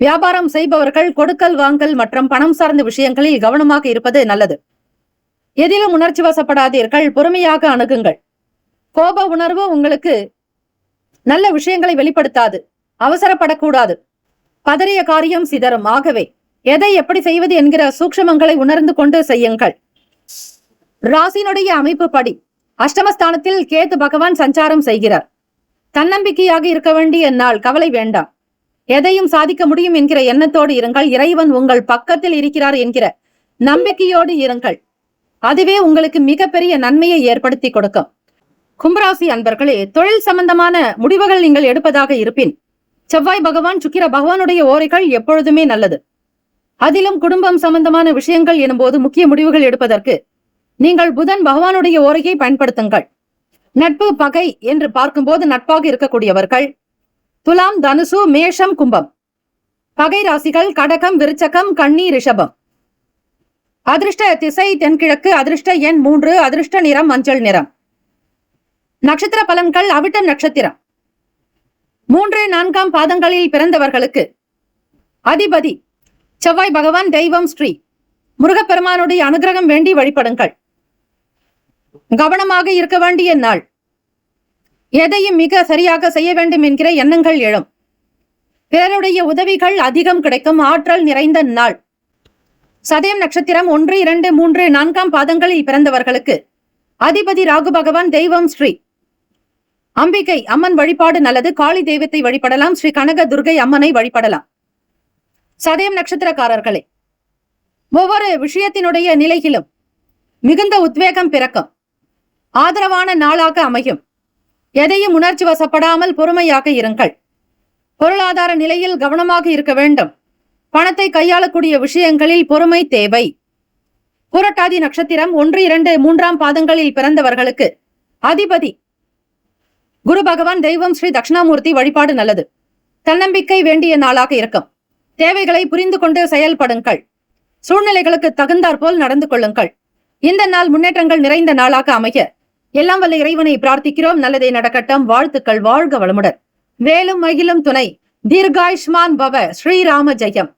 வியாபாரம் செய்பவர்கள் கொடுக்கல் வாங்கல் மற்றும் பணம் சார்ந்த விஷயங்களில் கவனமாக இருப்பது நல்லது. எதிலும் உணர்ச்சி வசப்படாதீர்கள். பொறுமையாக அணுகுங்கள். கோப உணர்வு உங்களுக்கு நல்ல விஷயங்களை வெளிப்படுத்தாது. அவசரப்படக்கூடாது. பதறிய காரியம் சிதறும். ஆகவே எதை எப்படி செய்வது என்கிற சூக்ஷ்மங்களை உணர்ந்து கொண்டு செய்யுங்கள். ராசியினுடைய அமைப்பு படி அஷ்டமஸ்தானத்தில் கேது பகவான் சஞ்சாரம் செய்கிறார். தன்னம்பிக்கையாக இருக்க வேண்டிய நாள். கவலை வேண்டாம். எதையும் சாதிக்க முடியும் என்கிற எண்ணத்தோடு இருங்கள். இறைவன் உங்கள் பக்கத்தில் இருக்கிறார் என்கிற நம்பிக்கையோடு இருங்கள். அதுவே உங்களுக்கு மிகப்பெரிய நன்மையை ஏற்படுத்தி கொடுக்கும். கும்பராசி அன்பர்களே, தொழில் சம்பந்தமான முடிவுகள் நீங்கள் எடுப்பதாக இருப்பின் செவ்வாய் பகவான், சுக்கிர பகவானுடைய ஓரைகள் எப்பொழுதுமே நல்லது. அதிலும் குடும்பம் சம்பந்தமான விஷயங்கள் எனும்போது முக்கிய முடிவுகள் எடுப்பதற்கு நீங்கள் புதன் பகவானுடைய ஓரையை பயன்படுத்துங்கள். நட்பு, பகை என்று பார்க்கும்போது நட்பாக இருக்கக்கூடியவர்கள் துலாம், தனுசு, மேஷம், கும்பம். பகை ராசிகள் கடகம், விருச்சகம், கன்னி, ரிஷபம். அதிர்ஷ்ட திசை தென்கிழக்கு. அதிர்ஷ்ட எண் 3. அதிர்ஷ்ட நிறம் மஞ்சள் நிறம். நட்சத்திர பலன்கள். அவிட்டம் நட்சத்திரம் 3, 4ஆம் பாதங்களில் பிறந்தவர்களுக்கு அதிபதி செவ்வாய் பகவான். தெய்வம் ஸ்ரீ முருகப்பெருமானுடைய அனுகிரகம் வேண்டி வழிபடுங்கள். கவனமாக இருக்க வேண்டிய நாள். எதையும் மிக சரியாக செய்ய வேண்டும் என்கிற எண்ணங்கள் எழும். பிறருடைய உதவிகள் அதிகம் கிடைக்கும். ஆற்றல் நிறைந்த நாள். சதயம் நட்சத்திரம் 1, 2, 3, 4ஆம் பாதங்களில் பிறந்தவர்களுக்கு அதிபதி ராகு பகவான். தெய்வம் ஸ்ரீ அம்பிகை அம்மன் வழிபாடு நல்லது. காளி தெய்வத்தை வழிபடலாம். ஸ்ரீ கனக துர்கை அம்மனை வழிபடலாம். சதயம் நட்சத்திரக்காரர்களே, ஒவ்வொரு விஷயத்தினுடைய நிலையிலும் மிகுந்த உத்வேகம் பிறக்கும். ஆதரவான நாளாக அமையும். எதையும் உணர்ச்சி வசப்படாமல் பொறுமையாக இருங்கள். பொருளாதார நிலையில் கவனமாக இருக்க வேண்டும். பணத்தை கையாளக்கூடிய விஷயங்களில் பொறுமை தேவை. புரட்டாதி நட்சத்திரம் 1, 2, 3ஆம் பாதங்களில் பிறந்தவர்களுக்கு அதிபதி குரு பகவான். தெய்வம் ஸ்ரீ தட்சிணாமூர்த்தி வழிபாடு நல்லது. தன்னம்பிக்கை வேண்டிய நாளாக இருக்கும். தேவைகளை புரிந்து கொண்டு செயல்படுங்கள். சூழ்நிலைகளுக்கு தகுந்தாற்போல் நடந்து கொள்ளுங்கள். இந்த நாள் முன்னேற்றங்கள் நிறைந்த நாளாக அமைய எல்லாம் வல்ல இறைவனை பிரார்த்திக்கிறோம். நல்லதே நடக்கட்டும். வாழ்த்துக்கள். வாழ்க வளமுடன். வேலும் மகிழும் துணை. தீர்காயுஷ்மான் பவ. ஸ்ரீராம ஜெயம்.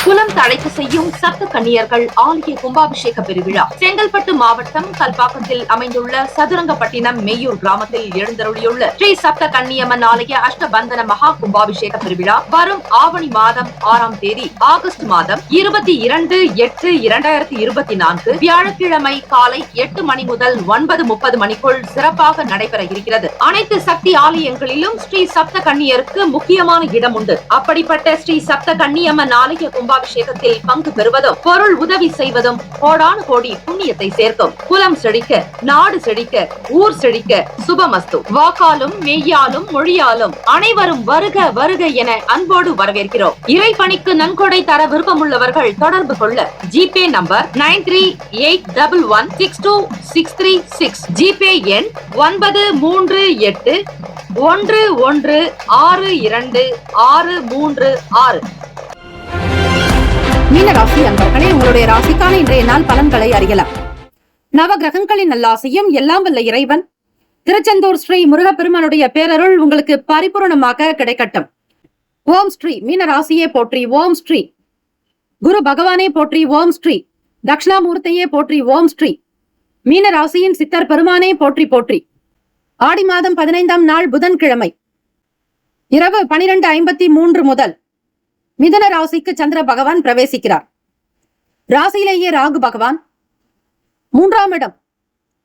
குலம் தழைக்க செய்யும் சப்த கன்னியர்கள் ஆலய கும்பாபிஷேக பெருவிழா செங்கல்பட்டு மாவட்டம் கல்பாக்கத்தில் அமைந்துள்ள சதுரங்கப்பட்டினம் மெய்யூர் கிராமத்தில் எழுந்தருளியுள்ள ஸ்ரீ சப்த கன்னியம்மன் ஆலய அஷ்டபந்தன மகா கும்பாபிஷேக பெருவிழா வரும் ஆவணி மாதம் 6ஆம் தேதி ஆகஸ்ட் மாதம் 22/8/2024 வியாழக்கிழமை காலை 8 மணி முதல் 9:30 மணிக்குள் சிறப்பாக நடைபெற இருக்கிறது. அனைத்து சக்தி ஆலயங்களிலும் ஸ்ரீ சப்த கன்னியருக்கு முக்கியமான இடம் உண்டு. அப்படிப்பட்ட ஸ்ரீ சப்த கன்னியம்மன் ஆலய கும்பாபிஷேகத்தில் பங்கு பெறுவதும் பொருள் உதவி செய்வதும் கோடானு கோடி புண்ணியத்தை சேர்க்கும். குலம் செழிக்க, நாடு செழிக்க, ஊர் செழிக்க. சுபமஸ்து. வாக்காலும் மெய்யாலும் மொழியாலும் அனைவரும் வருக வருக என அன்போடு வரவேற்கிறோம். இறைப்பணிக்கு நன்கொடை தர விருப்பமுள்ளவர்கள் தொடர்பு கொள்ள ஜிபே நம்பர் 9381162636. ஜிபே எண் 9381162636. மீன ராசி அன்பர்களே, உங்களுடைய ராசிக்கான இன்றைய நாள் பலன்களை அறியலாம். நவ கிரகங்களின் நல்லாசையும் எல்லாம் வல்ல இறைவன் திருச்செந்தூர் ஸ்ரீ முருகப்பெருமானுடைய பேரருள் உங்களுக்கு பரிபூர்ணமாக கிடைக்கட்டும். ஓம் ஸ்ரீ மீன ராசியே போற்றி. ஓம் ஸ்ரீ குரு பகவானே போற்றி. ஓம் ஸ்ரீ தக்ஷணாமூர்த்தியே போற்றி ஓம் ஸ்ரீ. மீன ராசியின் சித்தர் பெருமானே போற்றி போற்றி. ஆடி மாதம் 15ஆம் நாள் புதன்கிழமை இரவு 12:53 முதல் மிதுன ராசிக்கு சந்திர பகவான் பிரவேசிக்கிறார். ராசியிலேயே ராகு பகவான், 3ஆம் இடம்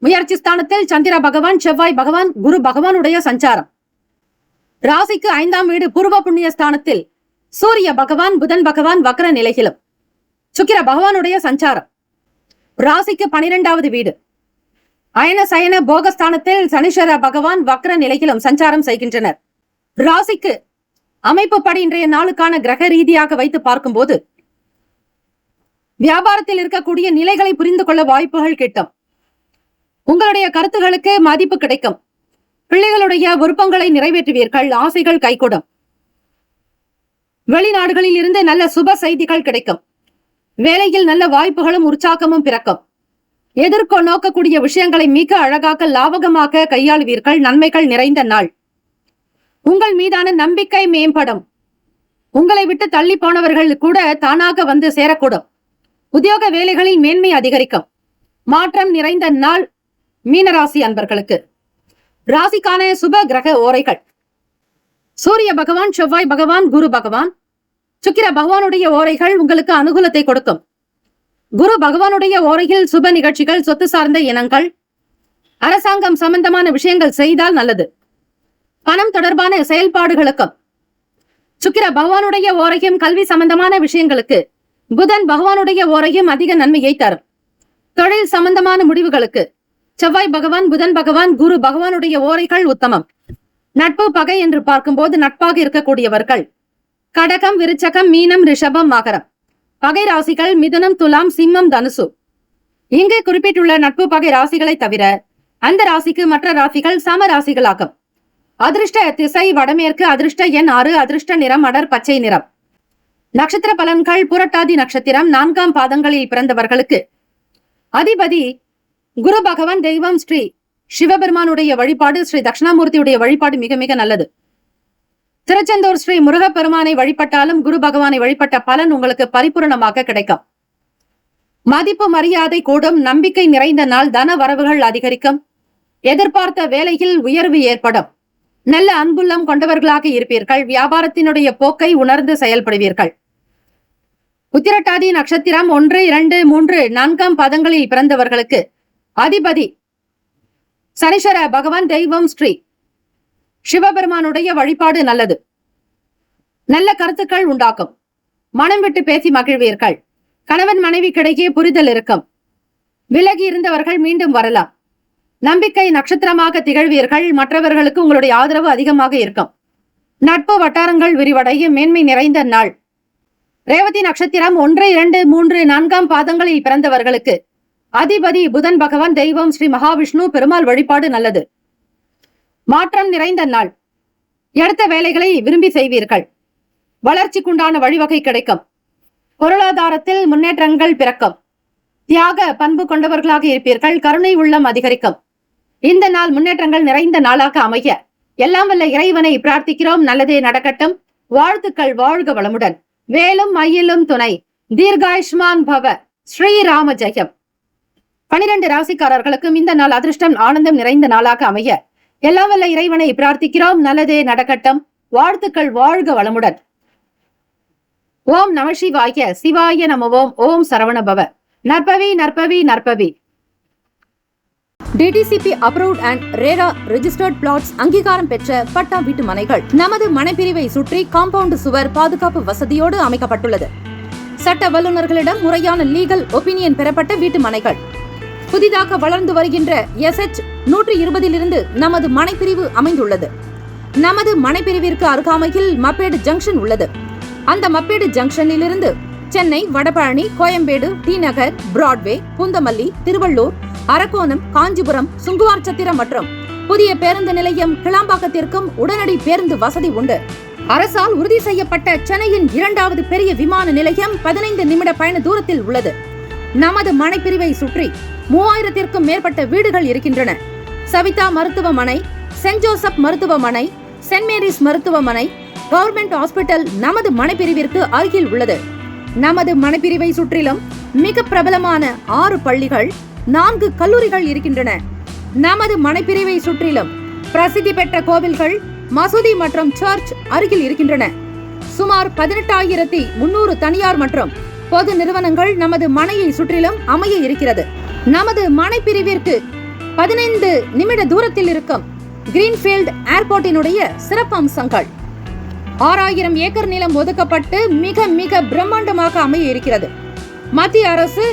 முயற்சி ஸ்தானத்தில் சந்திர பகவான், செவ்வாய் பகவான், குரு பகவானுடைய சஞ்சாரம். ராசிக்கு 5ஆம் வீடு பூர்வ புண்ணிய ஸ்தானத்தில் சூரிய பகவான், புதன் பகவான் வக்ர நிலையிலும், சுக்கிர பகவானுடைய சஞ்சாரம். ராசிக்கு 12வது வீடு அயன சயன போகஸ்தானத்தில் சனீஸ்வர பகவான் வக்ர நிலையிலும் சஞ்சாரம் செய்கின்றனர். ராசிக்கு அமைப்புப்படி இன்றைய நாளுக்கான கிரக ரீதியாக வைத்து பார்க்கும்போது வியாபாரத்தில் இருக்கக்கூடிய நிலைகளை புரிந்து கொள்ள வாய்ப்புகள் கிட்டும். உங்களுடைய கருத்துகளுக்கு மதிப்பு கிடைக்கும். பிள்ளைகளுடைய விருப்பங்களை நிறைவேற்றுவீர்கள். ஆசைகள் கைகூடும். வெளிநாடுகளில் இருந்து நல்ல சுப செய்திகள் கிடைக்கும். வேலையில் நல்ல வாய்ப்புகளும் உற்சாகமும் பிறக்கும். எதிர்கொ நோக்கக்கூடிய விஷயங்களை மிக அழகாக லாபகமாக கையாளுவீர்கள். நன்மைகள் நிறைந்த நாள். உங்கள் மீதான நம்பிக்கை மேம்படும். உங்களை விட்டு தள்ளி போனவர்கள் கூட தானாக வந்து சேரக்கூடும். உத்தியோக வேலைகளில் மேன்மை அதிகரிக்கும். மாற்றம் நிறைந்த நாள் மீனராசி அன்பர்களுக்கு. ராசிக்கான சுப கிரக ஓரைகள்: சூரிய பகவான், செவ்வாய் பகவான், குரு பகவான், சுக்கிர பகவானுடைய ஓரைகள் உங்களுக்கு அனுகூலத்தை கொடுக்கும். குரு பகவானுடைய ஓரையில் சுப நிகழ்ச்சிகள், சொத்து சார்ந்த இனங்கள், அரசாங்கம் சம்பந்தமான விஷயங்கள் செய்தால் நல்லது. பணம் தொடர்பான செயல்பாடுகளுக்கும். சுக்கிர பகவானுடைய ஓரையும் கல்வி சம்பந்தமான விஷயங்களுக்கு, புதன் பகவானுடைய ஓரையும் அதிக நன்மையை தரும். தொழில் சம்பந்தமான முடிவுகளுக்கு செவ்வாய் பகவான், புதன் பகவான், குரு பகவானுடைய ஓரைகள் உத்தமம். நட்பு பகை என்று பார்க்கும்போது நட்பாக இருக்கக்கூடியவர்கள் கடகம், விருச்சகம், மீனம், ரிஷபம், மகரம். பகை ராசிகள் மிதுனம், துலாம், சிம்மம், தனுசு. இங்கு குறிப்பிட்டுள்ள நட்பு பகை ராசிகளை தவிர அந்த ராசிக்கு மற்ற ராசிகள் சம ராசிகளாகும். அதிர்ஷ்ட திசை வடமேற்கு. அதிர்ஷ்ட எண் 6. அதிர்ஷ்ட நிறம் அடர் பச்சை நிறம். நட்சத்திர பலன்கள்: புரட்டாதி நட்சத்திரம் 4ஆம் பாதங்களில் பிறந்தவர்களுக்கு அதிபதி குரு பகவான். தெய்வம் ஸ்ரீ சிவபெருமானுடைய வழிபாடு, ஸ்ரீ தட்சிணாமூர்த்தியுடைய வழிபாடு மிக மிக நல்லது. திருச்செந்தூர் ஸ்ரீ முருகப்பெருமானை வழிபட்டாலும் குரு பகவானை வழிபட்ட பலன் உங்களுக்கு பரிபூரணமாக கிடைக்கும். மதிப்பு மரியாதை கூடும். நம்பிக்கை நிறைந்த நாள். தன வரவுகள் அதிகரிக்கும். எதிர்பார்த்த வேலையில் உயர்வு ஏற்படும். நல்ல அன்புள்ளம் கொண்டவர்களாக இருப்பீர்கள். வியாபாரத்தினுடைய போக்கை உணர்ந்து செயல்படுவீர்கள். உத்திரட்டாதி நட்சத்திரம் 1, 2, 3, 4ஆம் பாதங்களில் பிறந்தவர்களுக்கு அதிபதி சனீஸ்வர பகவான். தெய்வம் ஸ்ரீ சிவபெருமானுடைய வழிபாடு நல்லது. நல்ல கருத்துக்கள் உண்டாக்கும். மனம் விட்டு பேசி மகிழ்வீர்கள். கணவன் மனைவிக்கிடையே புரிதல் இருக்கும். விலகி இருந்தவர்கள் மீண்டும் வரலாம். நம்பிக்கை நட்சத்திரமாக திகழ்வீர்கள். மற்றவர்களுக்கு உங்களுடைய ஆதரவு அதிகமாக இருக்கும். நட்பு வட்டாரங்கள் விரிவடையும். மேன்மை நிறைந்த நாள். ரேவதி நட்சத்திரம் 1, 2, 3, 4ஆம் பாதங்களில் பிறந்தவர்களுக்கு அதிபதி புதன் பகவான். தெய்வம் ஸ்ரீ மகாவிஷ்ணு. பெருமாள் வழிபாடு நல்லது. மாற்றம் நிறைந்த நாள். எடுத்த வேலைகளை விரும்பி செய்வீர்கள். வளர்ச்சிக்குண்டான வழிவகை கிடைக்கும். பொருளாதாரத்தில் முன்னேற்றங்கள் பிறக்கும். தியாக பண்பு கொண்டவர்களாக இருப்பீர்கள். கருணை உள்ளம் அதிகரிக்கும். இந்த நாள் முன்னேற்றங்கள் நிறைந்த நாளாக அமைய எல்லாம் வல்ல இறைவனை பிரார்த்திக்கிறோம். நல்லதே நடக்கட்டும். வாழ்த்துக்கள். வாழ்க வளமுடன். வேலும் மயிலும் துணை. தீர்காயுஷ்மான் பவ. ஸ்ரீராம ஜெயம். 12 ராசிக்காரர்களுக்கும் இந்த நாள் அதிர்ஷ்டம், ஆனந்தம் நிறைந்த நாளாக அமைய எல்லாம் வல்ல இறைவனை பிரார்த்திக்கிறோம். நல்லதே நடக்கட்டும். வாழ்த்துக்கள். வாழ்க வளமுடன். ஓம் நம சிவாய. சிவாய நமவோம். ஓம் சரவண பவ. நற்பவி நற்பவி நற்பவி. DTCP approved and RERA registered plots அங்கீகாரம் பெற்ற பட்டா வீட்டு மனைகள் நமது மனைப்பிரிவை சுற்றி காம்பவுண்ட் சுவர் பாதுகாப்பு வசதியோடு அமைக்கப்பட்டுள்ளது. சட்ட வல்லுநர்களிடம் முறையான லீகல் ஒப்பீனியன் பெறப்பட்ட வீட்டு மனைகள். புதிதாக வளர்ந்து வருகின்ற SH 120 நமது மனைப்பிரிவு அமைந்துள்ளது. நமது மனைப்பிரிவிற்கு அருகாமையில் மப்பேடு ஜங்ஷன் உள்ளது. அந்த மப்பேடு ஜங்ஷனில் இருந்து சென்னை, வடபழனி, கோயம்பேடு, டி நகர், பிராட்வே, பூந்தமல்லி, திருவள்ளூர், அரக்கோணம், காஞ்சிபுரம், சுங்குவார்சத்திரம் மற்றும் புதிய பேருந்து நிலையம் கிளாம்பாக்கத்திற்கும் உடனடி பேருந்து வசதி உண்டு. அரசால் உறுதி செய்யப்பட்ட சென்னையின் 2வது பெரிய விமான நிலையம் 15 நிமிட பயண தூரத்தில் உள்ளது. நமது மனைப்பிரிவை சுற்றி 3000த்திற்கும் மேற்பட்ட வீடுகள் இருக்கின்றன. சவிதா மருத்துவமனை, சென்ட் ஜோசப் மருத்துவமனை, சென்ட் மேரிஸ் மருத்துவமனை, கவர்மெண்ட் ஹாஸ்பிட்டல் நமது மனைப்பிரிவிற்கு அருகில் உள்ளது. நமது மனைப்பிரிவை சுற்றிலும் மிக பிரபலமான 6 பள்ளிகள், 4 கல்லூரிகள் இருக்கின்றன. நமது மனைப்பிரிவை சுற்றிலும் பிரசித்தி பெற்ற கோவில்கள், மசூதி மற்றும் சர்ச் அருகில் இருக்கின்றன. சுமார் 18,300 தனியார் மற்றும் பொது நிறுவனங்கள் நமது மனையை சுற்றிலும் அமைய இருக்கிறது. நமது மனைப்பிரிவிற்கு 15 நிமிட தூரத்தில் இருக்கும் கிரீன்ஃபீல்ட் ஏர்போர்ட்டினுடைய சிறப்பு அம்சங்கள்: 6000 ஏக்கர் நிலம் ஒதுக்கப்பட்டு மிக மிக பிரம்மாண்டமாக அமைய இருக்கிறது. மத்திய அரசு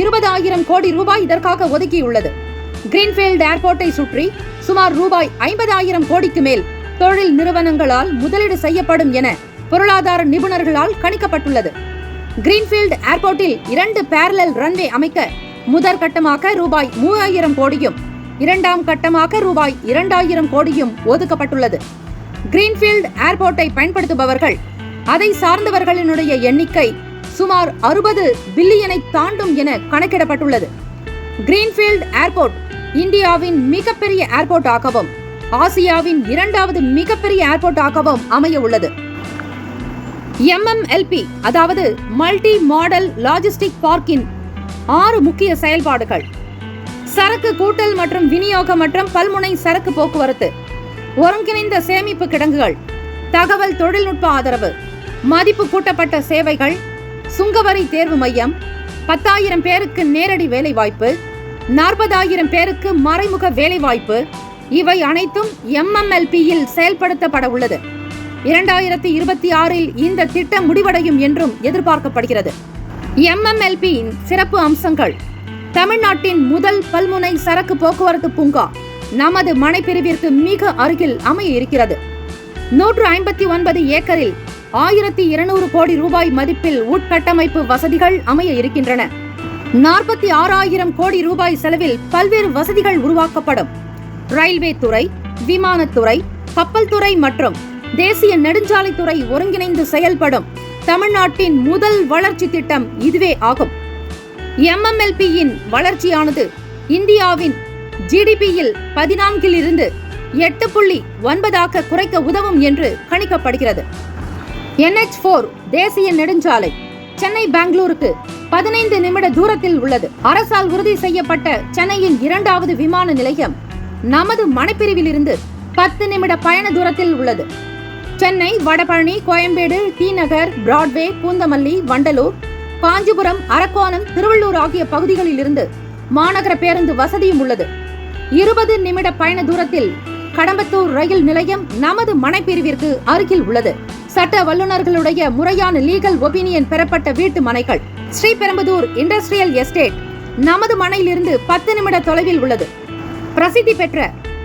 20,000 கோடி ரூபாய் இதற்காக ஒதுக்கியுள்ளது. கிரீன்ஃபீல்ட் ஏர்போர்ட்டை சுற்றி சுமார் ரூபாய் 50,000 கோடிக்கு மேல் தொழில் நிறுவனங்களால் முதலீடு செய்யப்படும் என பொருளாதார நிபுணர்களால் கணிக்கப்பட்டுள்ளது. கிரீன்ஃபீல்ட் ஏர்போர்ட்டில் 2 பேரலல் ரன்வே அமைக்க முதற்கட்டமாக ரூபாய் 3,000 கோடியும், இரண்டாம் கட்டமாக ரூபாய் 2,000 கோடியும் ஒதுக்கப்பட்டுள்ளது. கிரீன்ஃபீல்ட் ஏர்போர்ட்டை பயன்படுத்துபவர்கள், அதை சார்ந்தவர்களினுடைய எண்ணிக்கை சுமார் 60 பில்லியனை தாண்டும் என கணக்கிடப்பட்டுள்ளது. கிரீன்ஃபீல்ட் ஏர்போர்ட் இந்தியாவின் மிகப்பெரிய ஏர்போர்ட் ஆகவும், ஆசியாவின் 2வது மிகப்பெரிய ஏர்போர்ட் ஆகவும் அமைய உள்ளது. MMLP அதாவது மல்டி மாடல் லாஜிஸ்டிக் பார்க்கின் 6 முக்கிய செயல்பாடுகள்: சரக்கு கூட்டல் மற்றும் விநியோகம் மற்றும் பல்முனை சரக்கு போக்குவரத்து, ஒருங்கிணைந்த சேமிப்பு கிடங்குகள், தகவல் தொழில்நுட்ப ஆதரவு, மதிப்பு கூட்டப்பட்ட சேவைகள், சுங்கவரி தேர்வு மையம், 10,000 பேருக்கு நேரடி வேலைவாய்ப்பு, 40,000 பேருக்கு மறைமுக வேலைவாய்ப்பு, இவை அனைத்தும் MMLP-யில் செயல்படுத்தப்பட உள்ளது. 2026இல் இந்த திட்டம் முடிவடையும் என்றும் எதிர்பார்க்கப்படுகிறது. MMLP-யின் சிறப்பு அம்சங்கள்: தமிழ்நாட்டின் முதல் பல்முனை சரக்கு போக்குவரத்து பூங்கா நமது மனைப்பிரிவிற்கு மிக அருகில் அமைய இருக்கிறது. 159 ஏக்கரில் 1,200 கோடி ரூபாய் மதிப்பில் உட்கட்டமைப்பு வசதிகள் அமைய இருக்கின்றன. 46,000 கோடி ரூபாய் செலவில் பல்வேறு வசதிகள் உருவாக்கப்படும். ரயில்வே துறை, விமானத்துறை, கப்பல் துறை மற்றும் தேசிய நெடுஞ்சாலைத்துறை ஒருங்கிணைந்து செயல்படும் தமிழ்நாட்டின் முதல் வளர்ச்சி திட்டம் இதுவே ஆகும். MMLP-யின் வளர்ச்சியானது இந்தியாவின் GDP-யில் 14 8.9 குறைக்க உதவும் என்று கணிக்கப்படுகிறது. NH4 தேசிய நெடுஞ்சாலை சென்னை பெங்களூருக்கு 15 நிமிட தூரத்தில் உள்ளது. அரசால் உறுதி செய்யப்பட்ட சென்னையின் 2வது விமான நிலையம் நமது மனைப்பிரிவிலிருந்து 10 நிமிட பயண தூரத்தில் உள்ளது. சென்னை, வடபழனி, கோயம்பேடு, டி நகர், பிராட்வே, பூந்தமல்லி, வண்டலூர், காஞ்சிபுரம், அரக்கோணம், திருவள்ளூர் ஆகிய பகுதிகளில் இருந்து மாநகர பேருந்து வசதியும் உள்ளது. 20 நிமிட பயண தூரத்தில் கடம்பத்தூர் ரயில் நிலையம் நமது மனைப்பிரிவிற்கு அருகில் உள்ளது. சட்ட வல்லுநர்களுடைய முறையான லீகல் ஒபீனியன் பெறப்பட்ட வீட்டு மனைகள் ஸ்ரீபெரும்புதூர் இண்டஸ்ட்ரியல் எஸ்டேட் நமது மனையிலிருந்து 10 நிமிட தொலைவில் உள்ளது. பிரசித்தி பெற்ற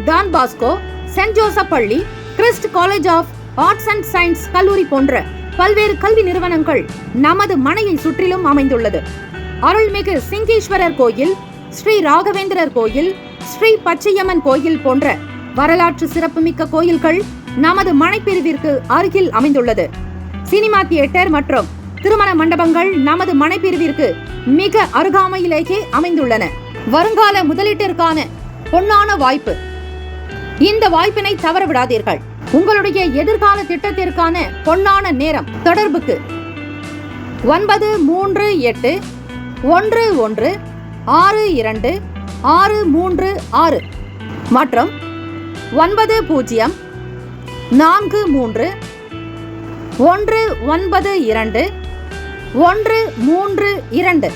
டான் பாஸ்கோ, சென்ட் ஜோசப் பள்ளி, Christ College of Arts and Science கல்லூரி போன்ற பல்வேறு கல்வி நிறுவனங்கள் நமது மனையை சுற்றிலும் அமைந்துள்ளது. அருள்மிகு சிங்கீஸ்வரர் கோயில், ஸ்ரீ ராகவேந்திரர் கோயில், ஸ்ரீ பச்சையம்மன் கோயில் போன்ற வரலாற்று சிறப்புமிக்க கோயில்கள் நமது மனைப்பிரிவிற்கு அருகில் அமைந்துள்ளது. சினிமா தியேட்டர் மற்றும் திருமண மண்டபங்கள் நமது மனைப்பிரிவிற்கு மிக அருகாமையிலேயே அமைந்துள்ளன. வருங்கால முதலீட்டிற்கான பொன்னான வாய்ப்பு. இந்த வாய்ப்பினை தவறவிடாதீர்கள். உங்களுடைய எதிர்கால திட்டத்திற்கான பொன்னான நேரம். தொடர்புக்கு 938 11 62 636 மற்றும் 90 43 192 132